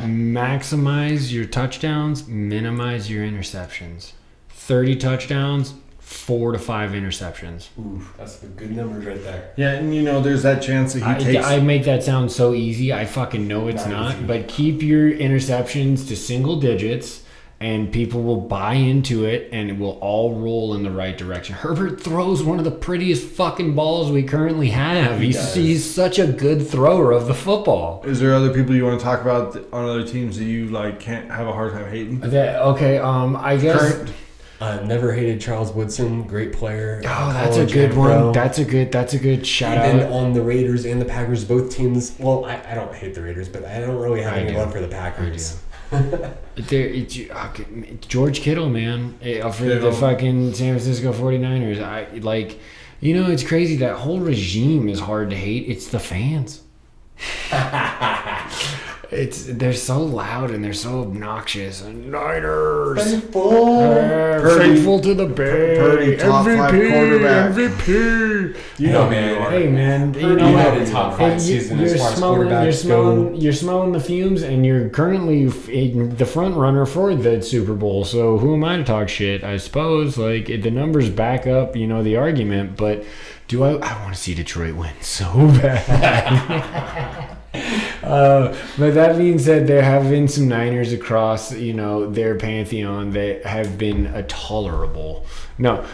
maximize your touchdowns, minimize your interceptions. 30 touchdowns, 4 to 5 interceptions. Ooh, that's the good numbers right there. Yeah, and there's that chance that he takes. I make that sound so easy. I fucking know it's Not not. easy. But keep your interceptions to single digits and people will buy into it, and it will all roll in the right direction. Herbert throws one of the prettiest fucking balls we currently have. He's such a good thrower of the football. Is there other people you want to talk about on other teams that you like can't have a hard time hating? I guess. Never hated Charles Woodson, great player. Oh, that's a good one. That's a good shout out. Even on the Raiders and the Packers, both teams. Well, I don't hate the Raiders, but I don't really have any love for the Packers. George Kittle, man, for the fucking San Francisco 49ers. It's crazy. That whole regime is hard to hate. It's the fans. They're so loud and they're so obnoxious. And Niners, faithful to the Bay. Purdy, top MVP, 5 quarterback. MVP. Man. Hey man, You had a top 5 season as far as quarterbacks go. You're smelling the fumes, and you're currently the front runner for the Super Bowl. So who am I to talk shit? I suppose the numbers back up, the argument. But do I want to see Detroit win so bad. But that being said, there have been some Niners across, their pantheon that have been tolerable. No,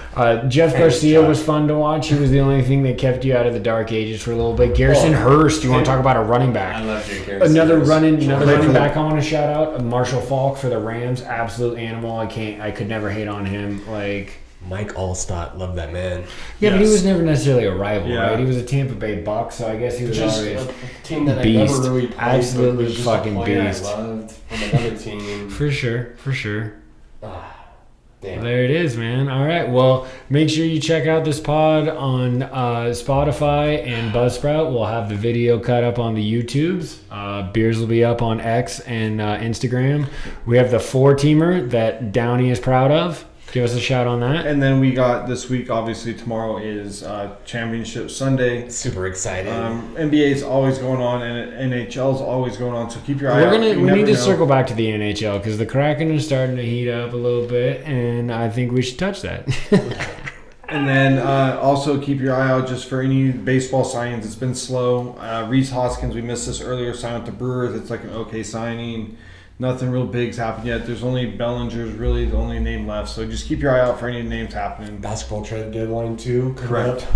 Jeff Garcia was fun to watch. He was the only thing that kept you out of the dark ages for a little bit. Garrison Hurst, you want to talk about a running back? I love Jake Garrison. Another running back I want to shout out. Marshall Faulk for the Rams, absolute animal. I could never hate on him. Mike Allstott, love that man. Yeah, but he was never necessarily a rival, right? He was a Tampa Bay Buck, so I guess he was Just always a team that beast. I never really played. Absolutely but was just fucking a player beast. I loved from another team. For sure. Damn. There it is, man. All right. Well, make sure you check out this pod on Spotify and Buzzsprout. We'll have the video cut up on the YouTubes. Beers will be up on X and Instagram. We have the 4-teamer that Downey is proud of. Give us a shout on that. And then we got this week, obviously tomorrow is Championship Sunday. Super excited. NBA is always going on, and NHL is always going on. So keep your eye out. We need to circle back to the NHL because the Kraken is starting to heat up a little bit, and I think we should touch that. And then also keep your eye out just for any baseball signings. It's been slow. Reese Hoskins, we missed this earlier, signed with the Brewers. It's like an okay signing. Nothing real big's happened yet. There's only Bellinger's really the only name left. So just keep your eye out for any names happening. Basketball trade deadline too. Correct.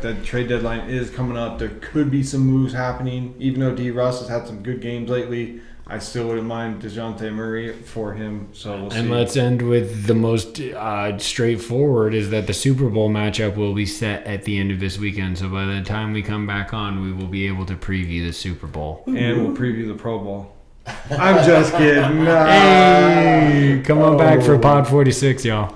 That trade deadline is coming up. There could be some moves happening. Even though D. Russ has had some good games lately, I still wouldn't mind DeJounte Murray for him. So we'll see. And let's end with the most straightforward is that the Super Bowl matchup will be set at the end of this weekend. So by the time we come back on, we will be able to preview the Super Bowl. And we'll preview the Pro Bowl. I'm just kidding. Hey, come on back for Pod 46, y'all.